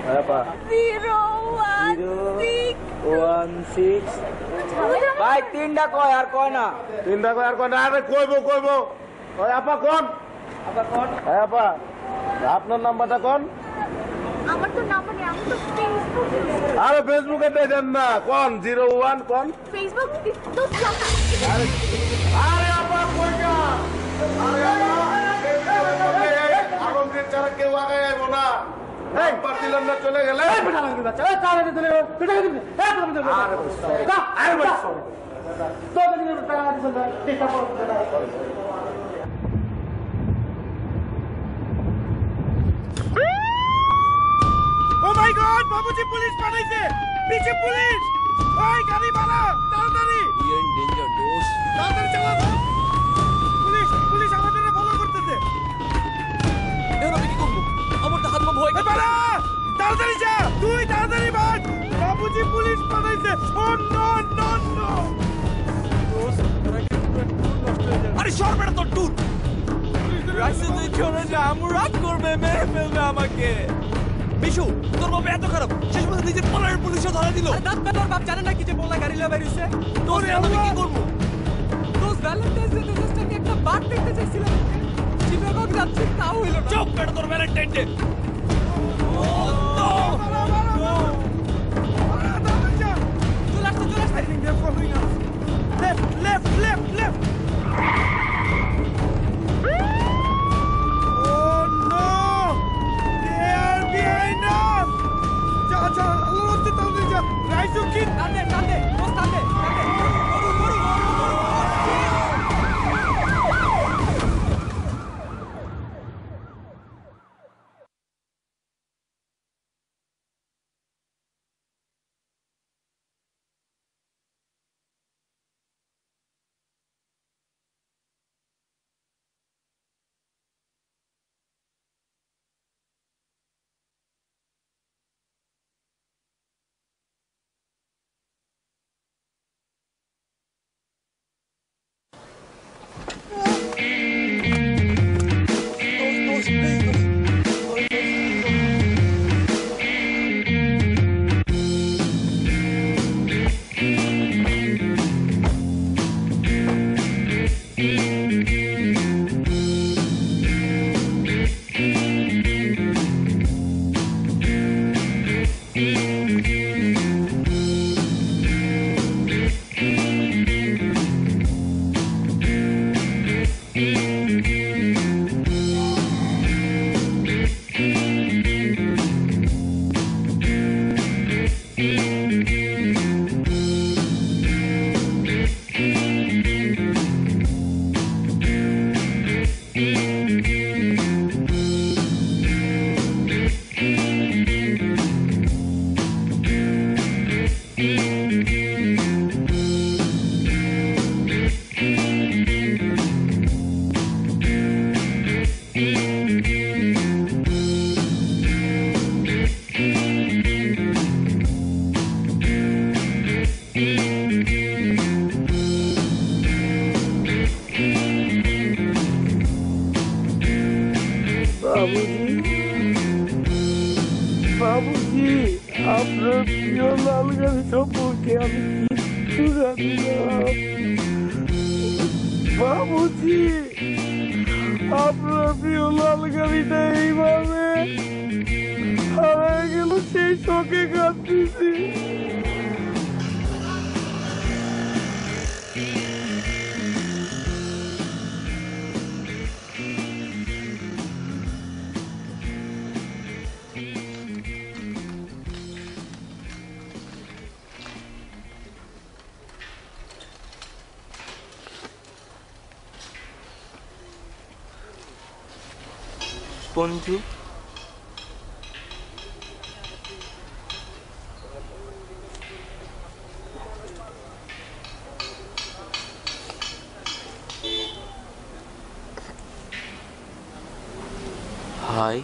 N: হ্যাঁ পা
G: 016 ভাই, 3টা কয় আর কয় না।
N: 3টা কয় আর কয় না? আরে কইবো। ওই আপা কোন? হ্যাঁ আপা, আপনার নাম্বারটা কোন?
C: আমার তো নাম্বার নেই, আমি তো ফেসবুক।
N: আরে ফেসবুকে দেন না, কোন? 01 কোন?
C: ফেসবুক তো
N: আরে আপা কই যা? আরে আপা, আলমগীর ছাড়া কেউ আগে আইবো না। নাম্বার দিলেন না, চলে গেলে।
E: ও মাই গড, বাবুজি পুলিশ পাঠাইছে, পিছে পুলিশ। ওই গাড়ি বাড়া, তাড়াতাড়ি।
H: উই আর ইন ডেঞ্জার দোস্ত।
E: তাড়াতাড়ি চালাও। পুলিশ আমাদের ফলো করতেছে।
H: এখন আমি কি করবো? আমার তো হাত পা ভয়।
E: বাড়া, তাড়াতাড়ি যা, তুই তাড়াতাড়ি ভাগ। বাবুজি পুলিশ পাঠাইছে। ও নো নো নো।
H: আরে সর বেটা, তোর টুট। রাইসে তুই চলে যা, আমার রাগ করবে, মেরে ফেলবে আমাকে। বিশু, তোর বাবা এত খারাপ, শেষ পর্যন্ত নিজের পালার পুলিশে ধরা দিল।
G: তোর বাপ জানে না কি যে বলা গাড়ি লয়ে বেরিয়েছে?
H: তোর আমি কি করবো?
G: তোর ভ্যালেন্টাইন্স ডে জাস্ট আমি একটা বাঘ দেখতে চাইছিলাম, চিটাগং যাচ্ছি তাও হইল না।
H: চুপ বেটা, তোর ভ্যালেন্টাইন ডে।
E: চলে আসছে। Left. Oh no! They are behind us! যা, আল্লাহর রাস্তায় তাড়াতাড়ি যা। রাইসু কি?
G: টানদে, বস টানদে।
E: বাবুজি, আপনার প্রিয় লাল গাড়ি সম্পর্কে আমি কিচ্ছু জানি না। বাবুজি, আপনার প্রিয় লাল গাড়িটা এইভাবে হারায় গেল, সেই শোকে কাঁদতেছি।
G: বন্ধু। হাই।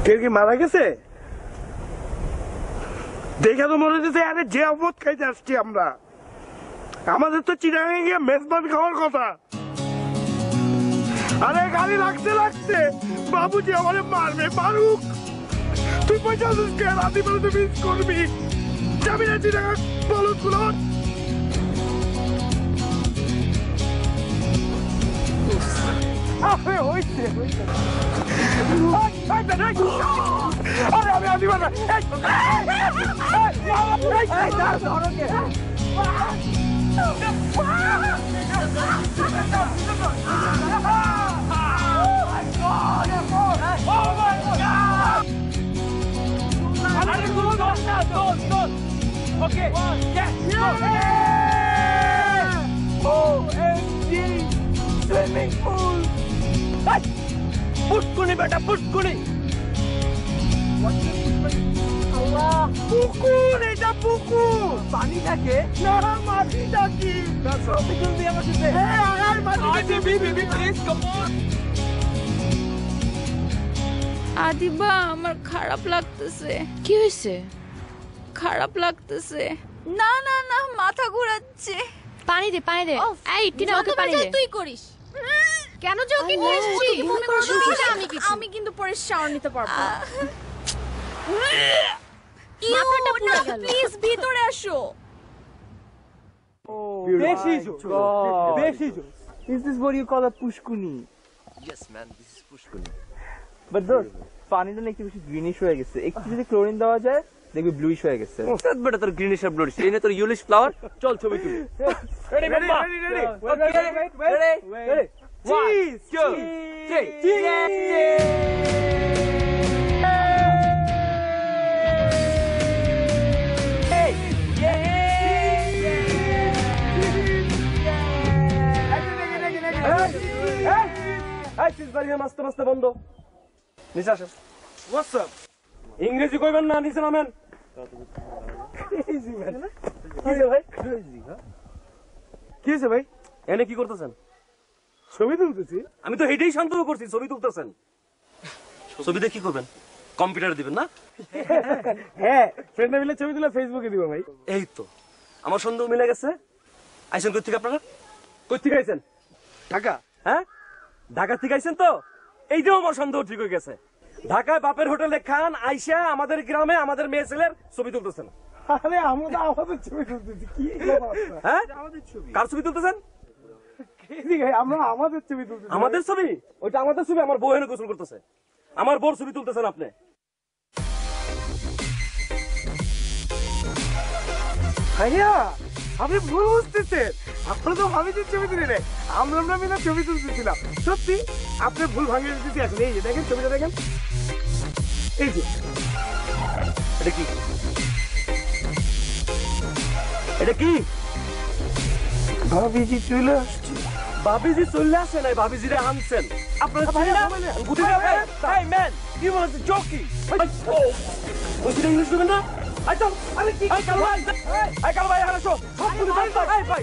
E: কে কি মারা গেছে? দেখে তো মনে হচ্ছে আরে যে অবধ খাইতে আসছি আমরা, আমাদের তো চিরাঙে গিয়ে মেজবান খাওয়ার কথা। আরে গাড়ি লাগতে লাগতে বাবুজি আমারে মারবে, মারুক। তুই পয়সা কে রাতে বলে তুই মিস করবি, যাবি না চিরাঙা বলো তুলো। হইছে হইছে আরে আমি আদি বানা সুইমিং পুল পুষ্কুনি বেটা পুষ্কুনি। পুকুর, এটা পুকুর। পানি থাকে না, মাটি থাকি।
C: আদিবা আমার খারাপ লাগতেছে। কি হয়েছে? খারাপ লাগতেছে।
M: না না না, মাথা ঘোরাচ্ছে।
C: পানি দে পানি দে। এই টিনা ওকে পানি দে।
M: তুই করিস
C: কেন জকি করিস?
M: আমি কিন্তু পরে শাওয়ার নিতে পারবো।
C: মাথাটা পুরো গেল।
M: প্লিজ ভিতরে আসো।
E: বেশি জোস, বেশি জোস। Is this what you call a pushkuni?
H: Yes man, this is pushkuni.
G: But দোস্ত, পানিটা না একটু বেশি গ্রিনিশ হয়ে গেছে, একটু যদি ক্লোরিন দেওয়া যায় দেখবি ব্লুইশ হয়ে গেছে।
H: বেটা তোর গ্রিনিশ আর ব্লুইশ, এই না তোর ইয়েলোইশ ফ্লাওয়ার। চল ছবি তুলি।
E: Ready, ready, ready. Ready. Cheese,
I: মাস্তে মাস্তে বন্ধ। নিচে আসেন। What's up? ইংরেজি কইবেন না, নিচে নামেন। কি হয়েছে ভাই? এনে কি করতেছেন? ছবি তুলতেছি। আমি তো হেঁটেই শান্ত করছি, ছবি তুলতেছেন। ছবিতে কি করবেন? কম্পিউটার দিবেন না? হ্যাঁ, ফ্রেন্ডরা মিলে ছবি তুলে ফেসবুকে দিব ভাই। এই তো আমার সন্দেহ মিলে গেছে। আইছেন কই থেকে আপনারা? কই থেকে আইছেন? ঢাকা। হ্যাঁ, ঢাকা থেকে আইছেন তো? এইটাও আমার সন্দেহ ঠিক হয়ে গেছে। ঢাকায় বাপের হোটেলে খান, আইসা আমাদের গ্রামে আমাদের মেয়ে ছেলের ছবি তুলতেছেন। আরে আমরা আমাদের ছবি তুলতেছি। কি হ্যাঁ, কার ছবি তুলতেছেন? আমরা আমাদের ছবি তুলতেছি। আমাদের ছবি? ওইটা আমাদের ছবি। আমার বউ এনে গোসল করতেছে, আমার বউর ছবি তুলতেছেন আপনি। ভাইয়া আপনি ভুল বুঝতেছেন, আপনারা তো ভাবিছেন ছবি তুলে নেই, আমরা মিলে ছবি তুলতেছিলাম। সত্যি আপনি ভুল ভাঙিয়ে দিতেছি। এখন এই যে দেখেন ছবিটা, দেখেন এই যে। এটা কি? এটা কি? ভাবিজি চলে আসছে। ভাবিজি চলে আসে নাই, ভাবিজিরে আনছেন আপনারা। ইংলিশ করবেন না, আই চল আরে কি আই কালো ভাই আই কালো ভাই এখানে শো সব কিছু ভাই ভাই ভাই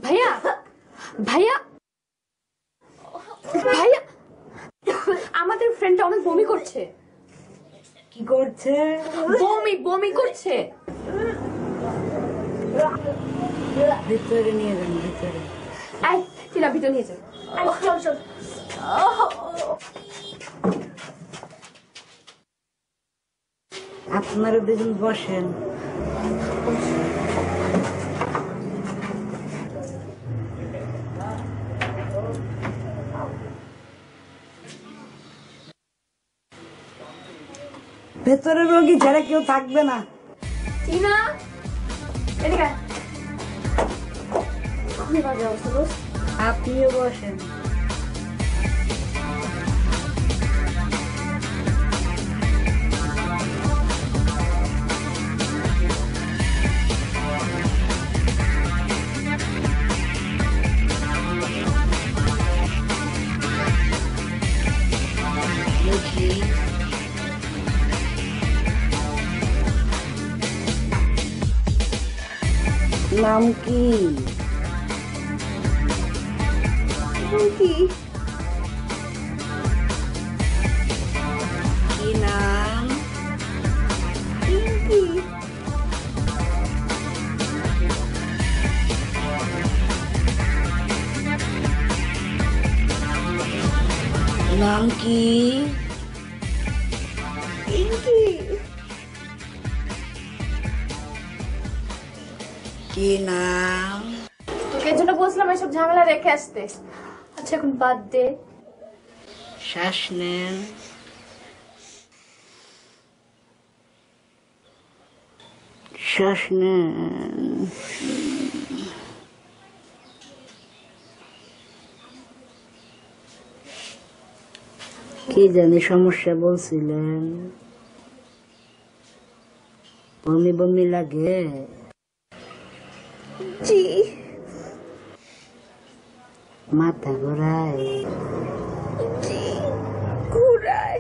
A: ভাইয়া ভাইয়া ভাইয়া আমাদের ফ্রেন্ডটা অনেক বমি করছে।
O: কি করছে?
A: বমি বমি করছে।
O: ভিতরে নিয়ে যান, ভিতরে।
A: আয় টিনা ভিতরে নিয়ে যান। চল চল।
O: আপনারা দুজন বসেন। ভেতরে রোগী ছাড়া কেউ থাকবে না।
A: টিনা এদিকে আয়। খুবই বাজে অবস্থা দোস্ত।
O: আপনিও বসেন। নাম কি?
A: কি
O: কি নাম?
A: পিঙ্কি।
O: নাম কি?
A: পিঙ্কি।
O: কি নাম?
A: তোকে এর জন্য বলছিলাম এসব ঝামেলা রেখে আসতে। আচ্ছা এখন বাদ দে।
O: শ্বাস নেন। শ্বাস নেন। কি জানি সমস্যা বলছিলেন? বমি বমি লাগে?
A: জি।
O: মাথা ঘোরায়?
A: জি ঘুরায়।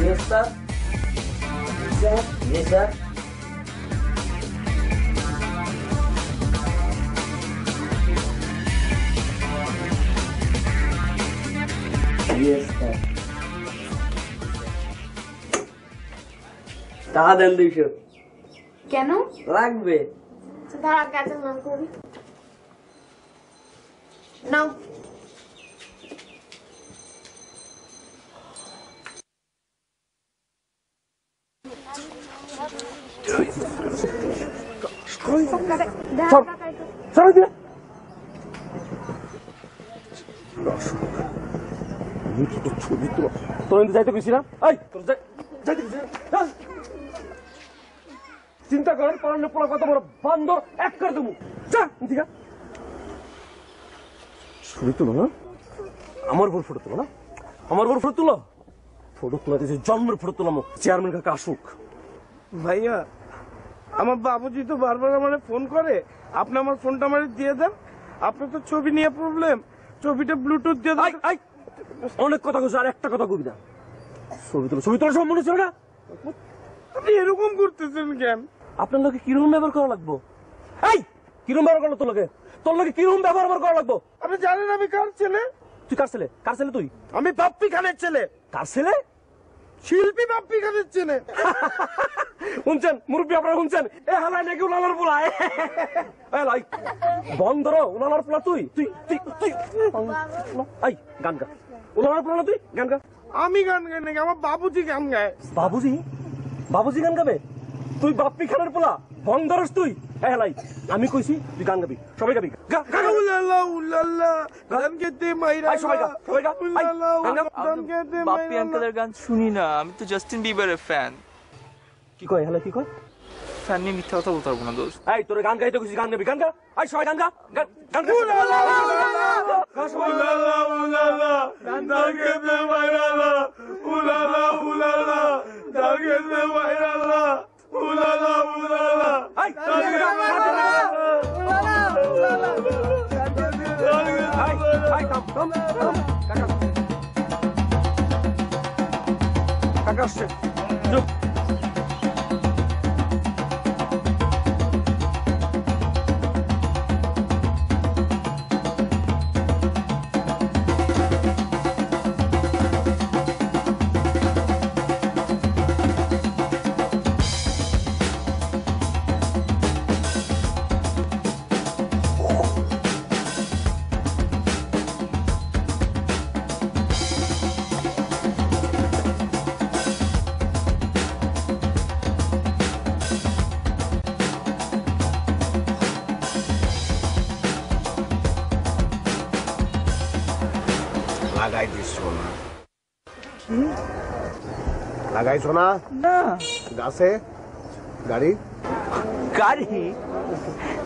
G: Yes, sir. Sir? Yes, sir. Yes, sir. টাকা দেন 200।
A: কেন
G: লাগবে?
A: দাঁড়া কাজে নাম করি নাও।
I: চিন্তা করেন পড়ানো পড়া কত বড় বান্দর এক করে দেবো। ছবি তুলো না, আমার বড় ফটো তুলো না, আমার বড় ফটো তুলো। ফটো তোলা দিয়েছে জন্মের ফটো তোলাম, চেয়ারম্যান কাকা আসুক।
E: ভাইয়া আমার বাবুজি তো বারবার আমার ফোন করে, আপনি আমার ফোনটা আমার দিয়ে দেন। আপনার তো ছবি নিয়ে প্রবলেম, ছবিটা ব্লুটুথ দিয়ে দেন।
I: অনেক কথা কইছো, আর একটা কথা কবি না। ছবি তোলা, ছবি তোলা সব মনে ছিল না।
E: আপনি এরকম করতেছেন কেন?
I: আপনার লোকে কিরকম ব্যবহার করা লাগবো? এই কিরকম ব্যবহার করলো তোর লোকে? তোর লোকে কিরকম ব্যবহার করা লাগবো?
E: আপনি জানেন আমি কার ছেলে?
I: তুই কার ছেলে? কার ছেলে তুই?
E: আমি বাপ্পি খানের ছেলে।
I: কার ছেলে?
E: শিল্পী বাপ্পি খানের ছেলে।
I: শুনছেন মুরব্বী, আপনারা শুনছেন? এ হালাই নাকি উনালার পোলা। বন্ধর উনালার পোলা তুই তুই তুই তুই এই গান গা। উনালার পোলা তুই গান গা।
E: আমি গান গাই নাকি? আমার বাবুজি গান গায়।
I: বাবুজি? বাবুজি গান গাবে? তুই বাপ্পি খানের পোলা ভং ধরস তুই? হেলাই আমি কইছি তুই গান গাবি, সবাই গাবি। গা গা গা।
E: উলালা উলালা গান গেতে মাইরা
I: আই সবাই গা, সবাই গা। আই গান গা।
E: গান গেতে
G: বাপ্পি আঙ্কেলের গান শুনি না, আমি তো জাস্টিন বিবারের ফ্যান।
I: কি কয় হেলাই, কি কয়?
G: ফ্যান নিয়ে মিথ্যা কথা বলতে পারবো না দোস্ত।
I: এই তোরে গান গাইতে কইছি, গান গাবি, গান গা। আই সবাই গান গা, গান গান গা।
E: উলালা উলালা গান গেতে মাইরা উলালা উলালা গান গেতে মাইরা উলালা উলালা
I: আই আই থাম থাম থাম। কাকা আসছে, চুপ।
K: লাগাই দিস না, লাগাইছো না?
G: না
K: গাছে গাড়ি
G: গাড়ি,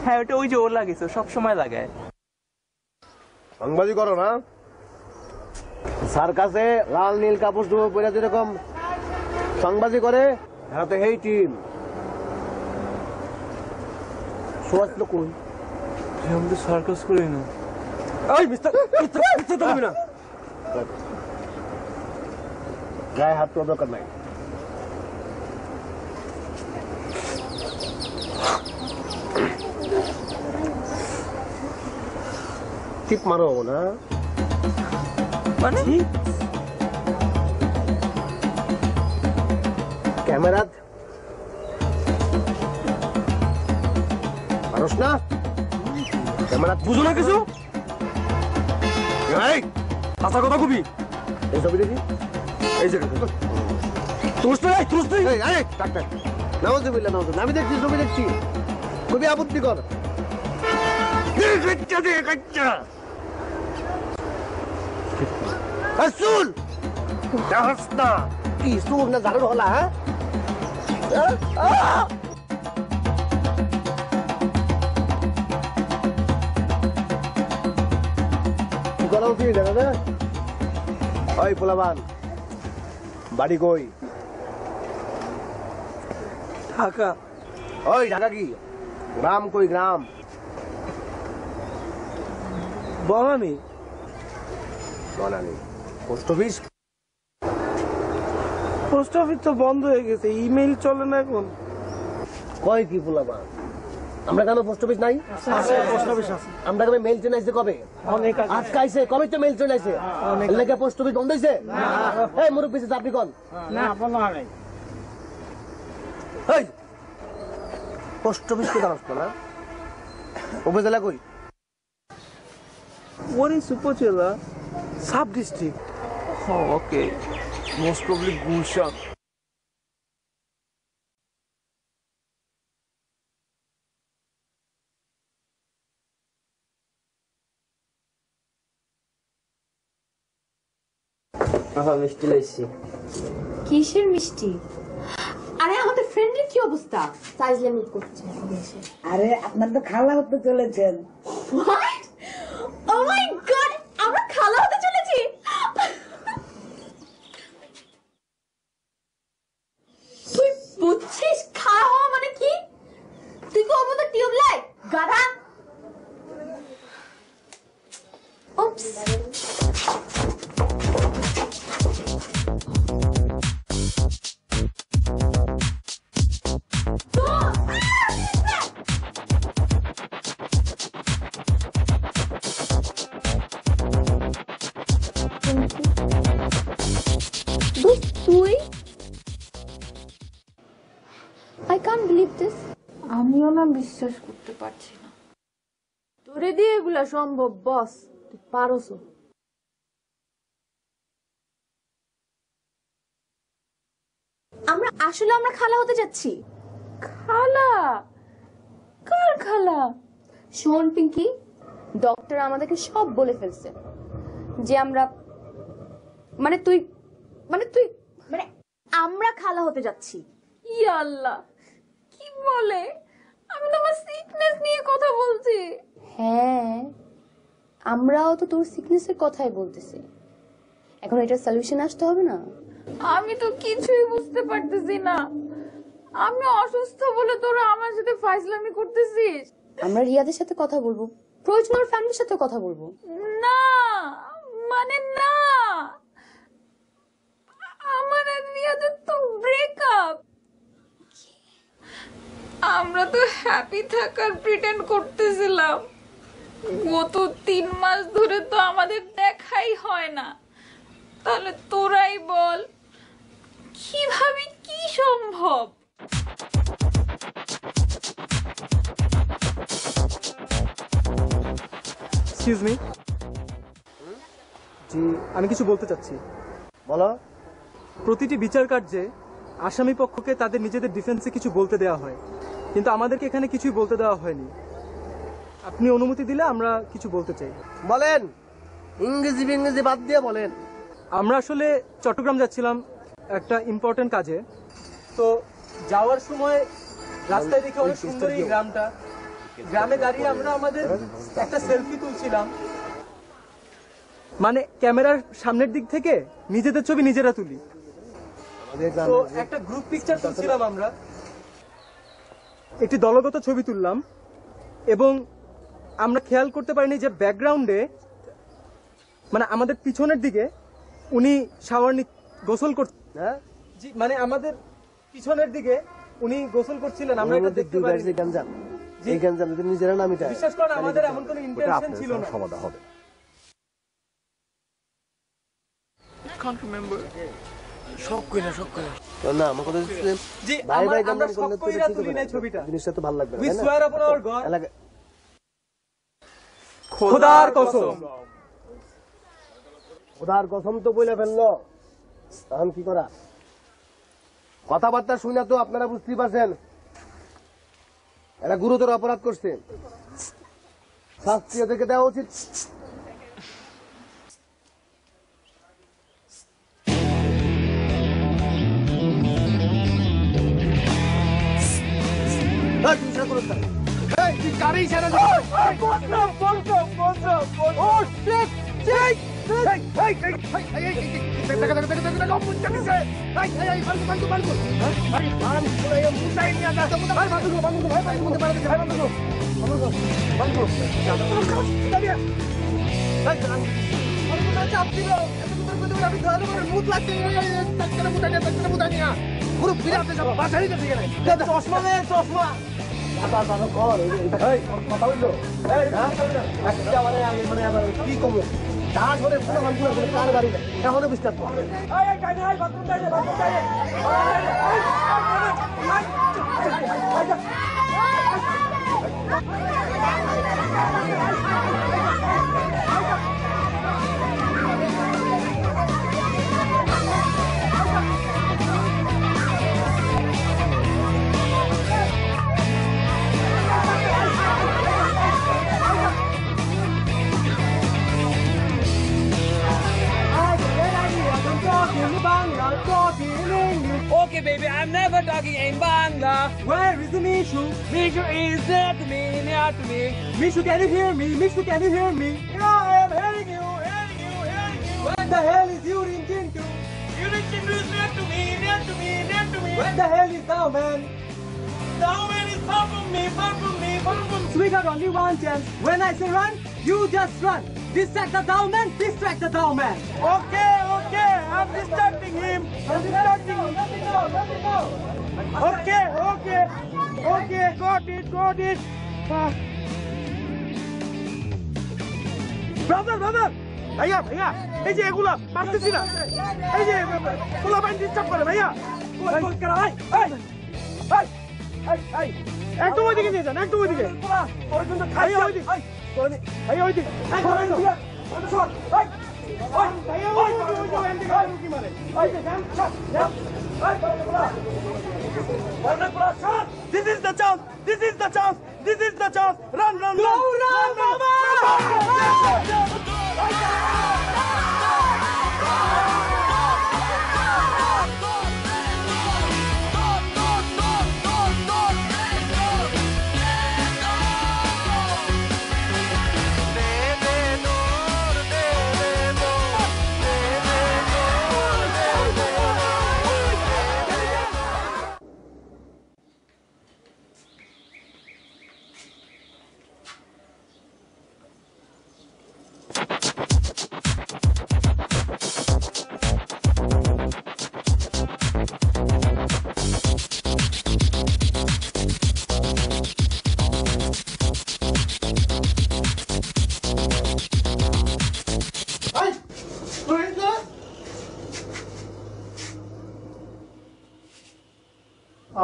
G: হ্যাঁ ওটা ওই যে ওর লাগিয়েছে, সব সময় লাগায়।
K: সাংবাজি করো না? সার্কাসে লাল নীল কাপড় চোপড় পরে যেরকম সাংবাজি করে, এরা তো এই টিম। সোয়াস তো কই?
G: আমি তো সার্কাস করি না।
I: এই মিস্টার মিস্টার মিস্টার তুমি না
K: গায়ে হাত তোলা দরকার নাই। টিপ মারো না
G: মানে
K: ক্যামেরা মানুষ না, ক্যামেরা
I: বুঝো না কিছু?
K: এই
I: হাসা কথা কবি।
K: এই ছবি দেখি, এই যে
I: তুস তো তুস তুই।
K: আরে ডাক্তার নাউজুবিল্লাহ নাউজুবিল্লাহ, আমি দেখছি ছবি দেখছি, খুবই আপত্তিকর। চুল না কি চুল না ঝাড়ু হলা? হ্যাঁ করা উচিত জানো না? ওই পোলাবান বাড়ি কই?
E: ঢাকা।
K: ওই ঢাকা কি গ্রাম কই? গ্রাম
E: Banani.
K: Banani. Post office?
E: Post office তো বন্ধ হয়ে গেছে, ইমেইল চলে না এখন।
K: কয় কি পোলাবান? আমরা কেন পোস্ট অফিস নাই?
E: পোস্ট অফিস আছে।
K: আমরা কবে মেল ট্রেন আইছে? কবে?
E: অনেক
K: আজকে আইছে। কবে তো মেল ট্রেন আইছে? এলাকা পোস্ট অফিস বন্ধ হইছে? এই মুরব্বি আপনি কোন?
E: না বন্ধ নাই।
K: এই পোস্ট অফিস কে জানাস না? উপজেলা কই?
E: ওরে উপজেলা, সাব ডিস্ট্রিক্ট।
G: ওকে, মোস্ট প্রবলি গুলশান। মিষ্টি লাইছি।
A: কিসের মিষ্টি? আরে আমাদের ফ্রেন্ডের কি অবস্থা? সাইজলামি করছে এসে।
O: আরে আপনার তো খালা হতে চলেছেন।
A: হোয়াট? ও মাই গড, আমরা খালা হতে চলেছি। তুই বুঝছিস খাওয়া হওয়া মানে কি? তুই করবো তো টিউবলাইট গাধা। উপস। তুই? I can't believe this. আমিও না বিশ্বাস করতে পারছি না। তোরে দিয়ে এগুলা সম্ভব বস? তুই পারোস। আমরা খালা হতে যাচ্ছি। শোন পিঙ্কি, ডক্টর আমাদেরকে সব বলে ফেলছে যে আমরা মানে তুই মানে আমরা খালা হতে যাচ্ছি। ইয়া আল্লাহ, কি বলে? আমি তো আমার সিকনেস নিয়ে কথা বলছি। হ্যাঁ, আমরাও তো তোর সিকনেসের কথাই বলতেছি। এখন এটা সলিউশন আসতে হবে না? আমি তো কিছুই বুঝতে পারতেছি না। আমি অসুস্থ বলে তোরা আমার সাথে ফাইজলামি করতেছিস। আমরা রিয়াদের সাথে কথা বলবো, প্রয়োজন ওর ফ্যামিলির সাথে কথা বলবো। না মানে না, আমার আর রিয়াদের তো ব্রেকআপ। আমরা তো হ্যাপি থাকার প্রিটেন্ড করতেছিলাম। গত 3 মাস ধরে তো আমাদের দেখাই হয় না। তাহলে তোরাই বল কিভাবে কি সম্ভব?
I: Excuse me. জি, আমি কিছু বলতে চাচ্ছি।
K: বলো।
I: প্রতিটি বিচার কার্যে আসামি পক্ষকে তাদের নিজেদের ডিফেন্সে কিছু বলতে দেওয়া হয়, কিন্তু আমাদেরকে এখানে কিছুই বলতে দেওয়া হয়নি। আপনি অনুমতি দিলে আমরা কিছু বলতে চাই।
K: বলেন, ইংরেজি বাদ দিয়ে বলেন।
I: আমরা আসলে চট্টগ্রাম যাচ্ছিলাম একটা ইম্পর্টেন্ট কাজে। তো যাওয়ার সময় রাস্তায় দেখে অনেক সুন্দর এই গ্রামটা। গ্রামে দাঁড়িয়ে আমরা আমাদের একটা সেলফি তুলছিলাম, মানে ক্যামেরার সামনের দিক থেকে নিজেদের ছবি নিজেরা তুলি। তো একটা গ্রুপ পিকচার তুলছিলাম আমরা, একটি দলগত ছবি তুললাম, এবং আমরা খেয়াল করতে পারিনি যে ব্যাকগ্রাউন্ডে মানে আমাদের পিছনের দিকে উনি শাওয়ার গোসল করছেন। জি, মানে আমাদের পিছনের দিকে উনি গোসল করছিলেন। আমরা এটা দেখতে পারিনি।
K: এই গঞ্জাম যদি নিজেরা না মিটায়,
I: বিশ্বাস করেন আমাদের এমন কোনো ইন্টেনশন ছিল না।
K: সমাধান হবে।
I: শক কইরা
K: না, আমার কথা হচ্ছে
I: জি,
K: ভাই ভাই
I: আমরা
K: গঞ্জাম
I: শক
K: করলে তো
I: কইরা
K: ঠিক
I: তুলি
K: হবে
I: নাই
K: না।
I: ছবিটা।
K: জিনিসটা তো ভালো লাগবে
I: উই
K: না।
I: সোয়ার আপন আওয়ার গড,
K: এলাকা
I: খোদার কসম।
K: খোদার কসম তো বইলা ফেললো, তখন কি করা? কথাবার্তা শুনে তো আপনারা বুঝতেই পারছেন এরা গুরুতর অপরাধ করছে, শাস্তি এদেরকে দেওয়া উচিত।
I: চশমা
K: কি কমো তার ধরে কার বাড়ি এখনো বিশ্বাস
G: Okay, baby, I'm never talking in Bangla.
I: Where is the Mishu?
G: Mishu is near to me, near to me.
I: Mishu, can you hear me? Mishu, can you hear me?
G: Yeah, I am hearing you, hearing you, hearing you.
I: What the hell is you reaching to?
G: You reaching to is near to me, near to me, near to me.
I: What the hell is thou, man?
G: Thou man is far from me, far from me, far from me.
I: So we got only one chance. When I say run, you just run. Distract the thou man, distract the thou man.
G: Okay, okay, I'm distracting him. I'm distracting him. Okay, okay, okay, got it, got it. Brother, brother. ভাইয়া ভাইয়া এই যে এগুলা মারতেছি না, এই যে পোলা বাইন disturb করে ভাইয়া। একদম ওইদিকে নিয়ে যান, একদম ওইদিকে। ভাইয়া ওইদিকে, ভাইয়া ওইদিকে। This is the chance. This is the chance.
E: This is the chance. Run, run, run. Run, Mama.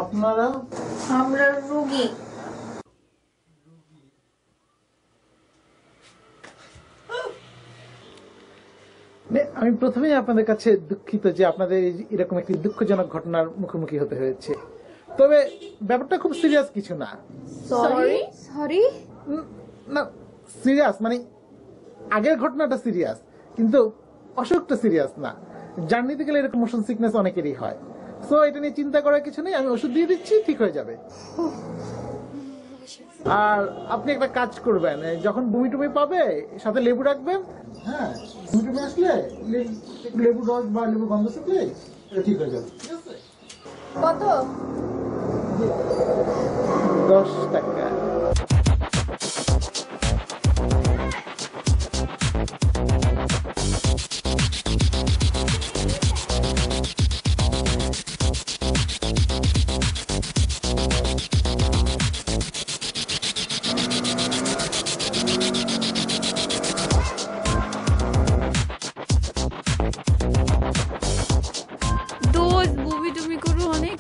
P: আপনারা?
A: আমরা রোগী।
P: আমি প্রথমেই আপনাদের কাছে দুঃখিত যে আপনাদের এরকম একটি দুঃখজনক ঘটনার মুখোমুখি হতে হয়েছে, তবে ব্যাপারটা খুব সিরিয়াস কিছু না।
A: সরি
P: না, সিরিয়াস মানে আগের ঘটনাটা সিরিয়াস, কিন্তু অসুখটা সিরিয়াস না। জার্নিতে গেলে এরকম মোশন সিকনেস অনেকেরই হয়, সো এটা নিয়ে চিন্তা করার কিছু নেই। আমি ওষুধ দিয়ে দিচ্ছি, ঠিক হয়ে যাবে। আর আপনি একটা কাজ করবেন, যখন বমি টুমি পাবে সাথে লেবু রাখবেন। হ্যাঁ, বমি টুমি আসলে লেবু রস বা লেবু গন্ধ থাকলে এটা ঠিক হয়ে যাবে। ঠিক আছে?
A: কত?
P: 10 টাকা।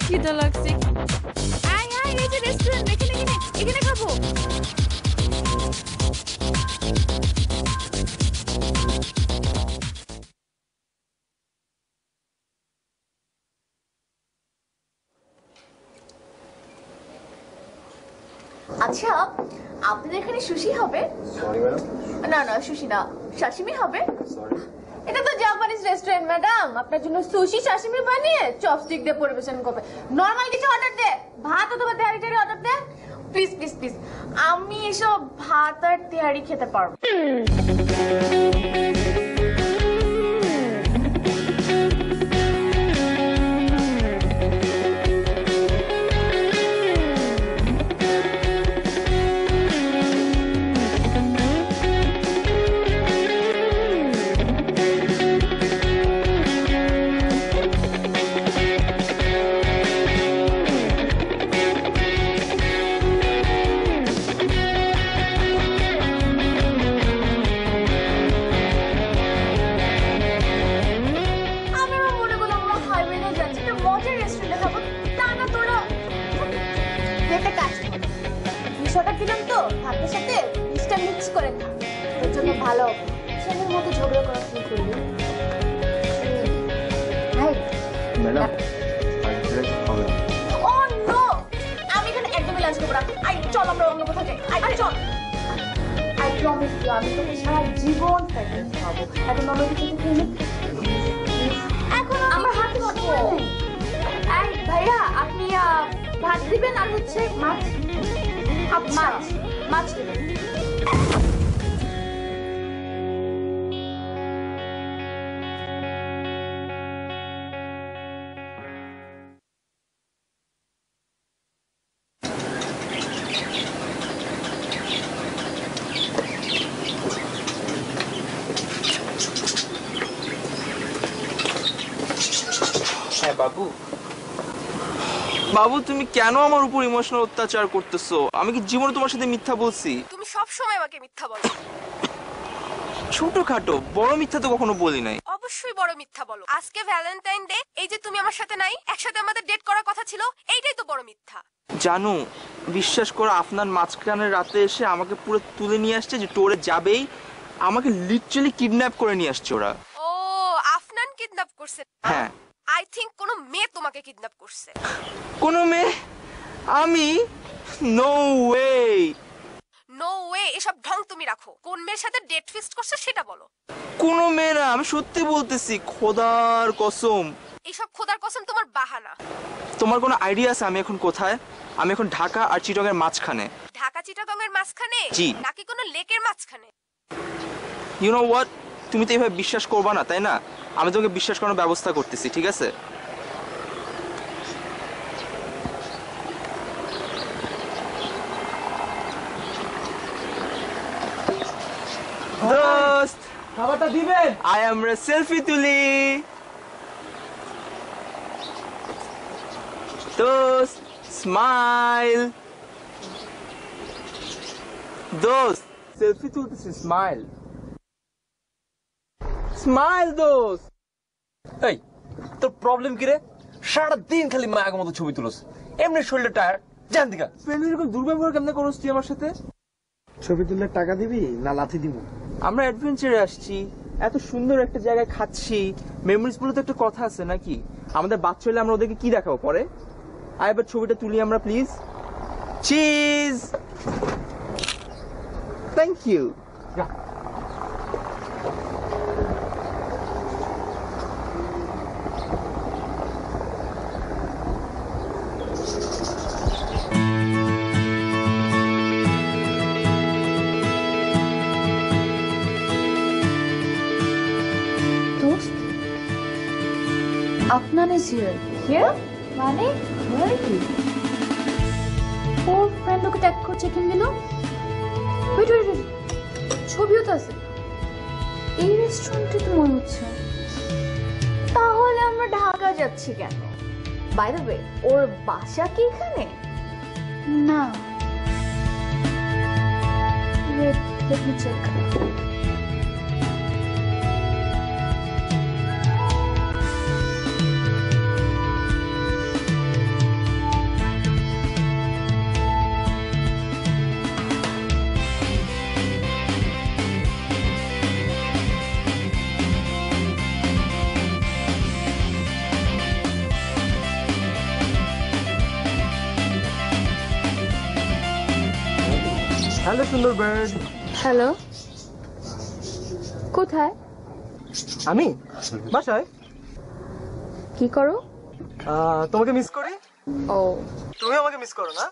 C: খিদা লাগছে। আয় আয়, এই যে রেস্টুরেন্ট, এখানে এখানে খাবো।
A: আচ্ছা, আপনাদের এখানে সুশি হবে?
B: Sorry madam.
A: না না, সুশি না, সাশিমি হবে।
B: সরি,
A: এটা তো জাপানিজ রেস্টুরেন্ট ম্যাডাম, আপনার জন্য সুশি সাশিমি বানিয়ে চপস্টিক দিয়ে পরিবেশন করবে। নরমাল কিছু অর্ডার দে, ভাত অথবা তেহারি টেহারি অর্ডার দে। প্লিজ প্লিজ প্লিজ, আমি এসব ভাত আর তেহারি খেতে পারবো। ভালো ছেলের মতো ঝগড়া করা শুরু করলি।
B: ম্যাডাম হবে না।
A: ও নো, আমি এখানে একদমই লাঞ্চ করবো না। আই চল আমরা অন্য কোথাও যাই। আই চল। আই প্রমিস ইউ, আমি তোকে সারা জীবন প্র্যাকটিস খাবো। এখন আমরা কিছু খেয়ে এখন আমার হাতে মতো। আই ভাইয়া, আপনি ভাত দিবেন আর হচ্ছে মাছ। মাছ মাছ দিবেন।
J: বাবু, বাবু তুমি কেন আমার উপর ইমোশনাল অত্যাচার করতেছো? আমি কি জীবনে তোমার সাথে মিথ্যা বলছি?
M: তুমি সব সময় আমাকে মিথ্যা বলো।
J: ছোটখাটো, বড় মিথ্যা তো কখনো বলি নাই।
M: অবশ্যই বড় মিথ্যা বলো। আজকে ভ্যালেন্টাইন ডে, এই যে তুমি আমার সাথে নাই, একসাথে আমাদের ডেট করার কথা ছিল, এইটাই তো বড় মিথ্যা।
J: জানো, বিশ্বাস করো, আপনার মাঝখানের রাতে এসে আমাকে পুরো তুলে নিয়ে আসছে যে টোরে যাবেই, আমাকে লিটারালি কিডন্যাপ করে নিয়ে আসছে ওরা।
M: ও, আফনান কিডন্যাপ করছে?
J: হ্যাঁ।
M: আই থিংক কোনো মেয়ে তোমাকে কিডন্যাপ করছে।
J: কোনো মেয়ে? আমি? No way.
Q: নো ওয়ে, এসব ঢং তুমি রাখো। কোন মেয়ের সাথে ডেট ফিক্সড করছো সেটা বলো।
J: কোনো মেয়ে না, আমি সত্যি বলতেছি, খোদার কসম।
Q: এইসব খোদার কসম তোমার বাহানা।
J: তোমার কোনো আইডিয়া আছে আমি এখন কোথায়? আমি এখন ঢাকা আর চিটাগংয়ের মাঝখানে।
Q: ঢাকা চিটাগংয়ের মাঝখানে?
J: জি।
Q: নাকি কোনো লেকের মাঝখানে?
J: ইউ নো হোয়াট, তুমি তো এইভাবে বিশ্বাস করবা না, তাই না? আমি তোমাকে বিশ্বাস করার ব্যবস্থা করতেছি, ঠিক আছে? দোস্ত,
I: খাবারটা দিবেন?
J: আই আমরা সেলফি তুলি। দোস্ত স্মাইল। দোস্ত সেলফি তুলতেছি, স্মাইল স্মাইল। দোস্ত
H: এই তোর প্রবলেম কি রে? সারাদিন খালি মায়ের মতো ছবি তুলস, এমনি শরীরটা টায়ার। জান দিকা
J: ফ্রেন্ড এরকম দুর্ব্যবহার কেমনে করছিস তুই আমার সাথে?
E: ছবি তুললে টাকা দিবি না লাথি দিব?
J: আমরা অ্যাডভেঞ্চারে আসছি, এত সুন্দর একটা জায়গায় খাচ্ছি, মেমোরিজ বলে তো একটা কথা আছে নাকি? আমাদের বাচ্চা হলে আমরা ওদেরকে কি দেখাবো পরে? আয় এবার ছবিটা তুলি আমরা please. Cheese. Thank you.
A: Afnan is here. Here? মানে? Where is he? ওর ফ্রেন্ড ওকে ট্যাগ করে চেক ইন দিল। ওয়েট ওয়েট ওয়েট, ছবিও তো আছে। এই রেস্টুরেন্টে তো মনে হচ্ছে। তাহলে আমরা ঢাকা যাচ্ছি কেন? বাই দ্য ওয়ে, ওর বাসা কি এখানে? না। Wait, let me check.
I: Hello সুন্দর বার্ড।
A: হ্যালো, কোথায়?
I: আমি বাসায়।
A: কি করো?
I: তোমাকে মিস করি।
A: ও,
I: তুমি আমাকে মিস করো না?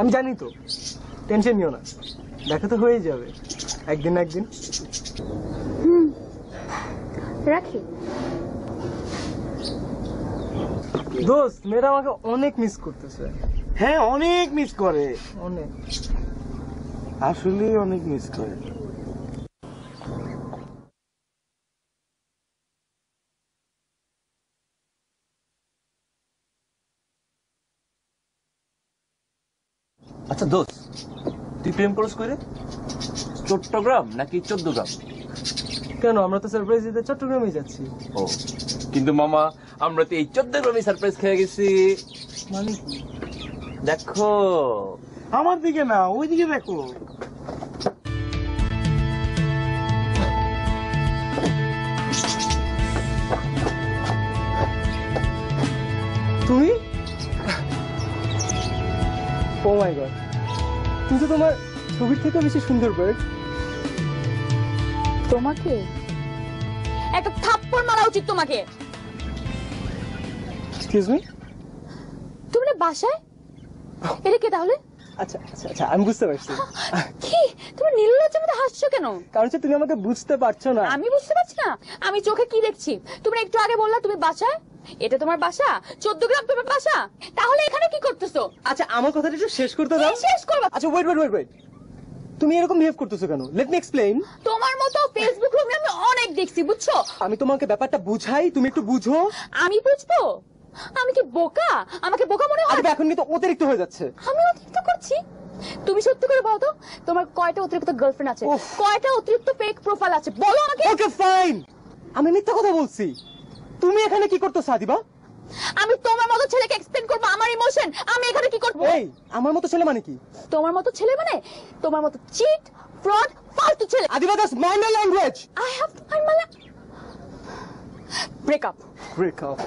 I: আমি জানি তো, টেনশন নিও না, দেখা তো হয়ে যাবে একদিন না একদিন।
A: রাখি।
I: দোস্ত, মেয়েরা আমাকে অনেক মিস করতেছে।
E: হ্যাঁ, অনেক মিস করে,
I: অনেক,
E: আসলে অনেক মিস করে।
H: আচ্ছা দোস্ত, তুই প্রেম করস কই রে? চট্টগ্রাম নাকি 14 গ্রাম?
I: কেন, আমরা তো সারপ্রাইজ দিতে চট্টগ্রামে যাচ্ছি।
H: ও, কিন্তু মামা আমরা তো এই 14 গ্রামে সারপ্রাইজ খেয়ে গেছি।
I: মানে কি?
H: দেখো
E: আমার দিকে না, ওই দিকে দেখো।
I: তুমি? ও মাই গড, তুমি তো তোমার ছবির থেকে বেশি সুন্দর বার্ড।
C: তোমাকে একটা থাপ্পড় মারা উচিত তোমাকে।
I: এক্সকিউজ মি,
C: তুমি না বাসায়? এটা কে তাহলে?
I: আচ্ছা আচ্ছা আচ্ছা, আমি বুঝতে পারছি।
C: কি তুমি নির্লজ্জের মতো হাসছো কেন?
I: কারণ তুমি আমাকে বুঝতে পারছো না।
C: আমি বুঝতে পারছি না? আমি চোখে কি দেখছি? তুমি একটু আগে বললা তুমি বাসায়। এটা তোমার বাসা? 14 গ্রাম তোমার বাসা? তাহলে এখানে কি করতেছো?
I: আচ্ছা, আমার কথাটা একটু শেষ করতে দাও।
C: শেষ করবা?
I: আচ্ছা ওয়েট ওয়েট ওয়েট ওয়েট, তুমি এরকম বিহেভ করতেছো কেন? Let me explain.
C: তোমার মতো ফেসবুক রুমে আমি অনেক দেখছি, বুঝছো?
I: আমি তোমাকে ব্যাপারটা বুঝাই, তুমি একটু বুঝো।
C: আমি বুঝবো? আমি কি বোকা? আমাকে বোকা মনে হয়?
I: আরে এখন কিন্তু অতিরিক্ত হয়ে যাচ্ছে।
C: আমি অতিরিক্ত করছি? তুমি সত্যি করে বলো তো, তোমার কয়টা অতিরিক্ত গার্লফ্রেন্ড আছে? কয়টা অতিরিক্ত ফেক প্রোফাইল আছে বলো আমাকে।
I: ওকে ফাইন, আমি মিথ্যা কথা বলছি। তুমি এখানে কি করতেছো আদিবা?
C: আমি তোমার মতো ছেলেকে এক্সপ্লেইন করব আমার ইমোশন। আমি এখানে কি করব?
I: এই, আমার মতো ছেলে মানে কি?
C: তোমার মতো ছেলে মানে তোমার মতো চিট, ফ্রড, ফালতু ছেলে।
I: Adiba, that's mind language.
C: I have to find my break up.
I: Break up?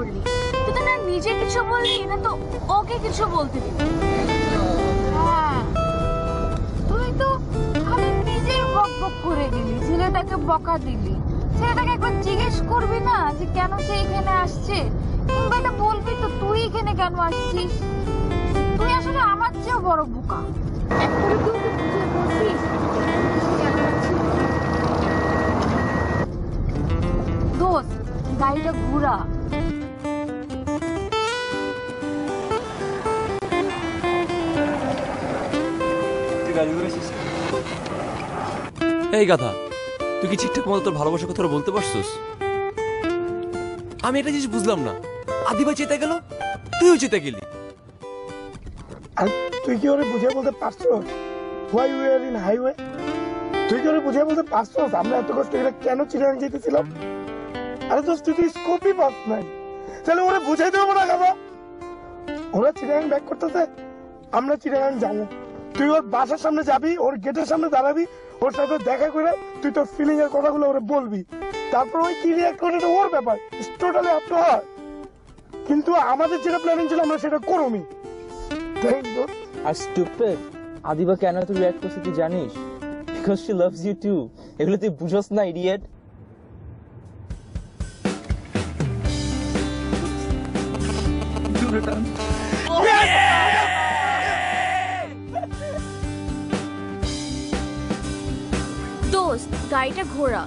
C: করলি? তুই তো না নিজে কিছু বললি না তো ওকে কিছু বলতে দিবি। হ্যাঁ, তুই তো খালি নিজেই বক বক করে দিলি, ছেলেটাকে বকা দিলি। ছেলেটাকে একবার জিজ্ঞেস করবি না যে কেন সে এখানে আসছে, কিংবা এটা বলবি তো তুই এখানে কেন আসছিস। তুই আসলে আমার চেয়েও বড় বোকা। একবারে তুই ওকে বুঝিয়ে বলছিস কেন আসছিস? দোস্ত, গাড়িটা ঘুরা।
H: এই গাধা, তুই কি ঠিকঠাক মতো তোর ভালোবাসার কথা বলতে পারছিস? আমি একটা জিনিস বুঝলাম না, আদিবা চেতে গেল, তুইও চেতে গেলি।
K: আর তুই কি ওরে বুঝিয়ে বলতে পারছস why we are in highway? তুই কি ওরে বুঝিয়ে বলতে পারছস আমরা এত কষ্ট করে কেন চিরাং যেতেছিলাম? আরে দোস্ত, তুই তো স্কোপই পাস নাই, তাহলে ওরে বুঝাই দেবো না কেন? ওরা চিরাং ব্যাক করতেছে, আমরা চিরাং যাবো। তুই ওর বাসার সামনে যাবি, ওর গেটের সামনে দাঁড়াবি, ওর সাথে দেখা করে তুই তোর ফিলিং এর কথাগুলো ওরে বলবি। তারপর ওই কি রিয়াক্ট করে এটা ওর ব্যাপার, টোটালি আপ টু হার। কিন্তু আমাদের যেটা প্ল্যানিং ছিল আমরা সেটা করবি।
J: আর স্টুপিড, আদিবা কেন তুই রিঅ্যাক্ট করছিস তুই জানিস? Because she loves you too. এগুলো তুই বুঝছ না, ইডিয়েট।
M: দোস্ত, গাড়িটা ঘোরা।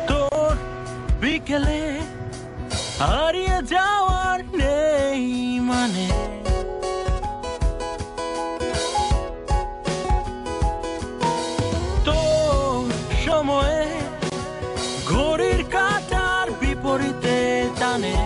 R: তোর বিকেলে হারিয়ে যাওয়ার নেই মানে, তোর সময়ে ঘড়ির কাঁটার বিপরীতে টানে।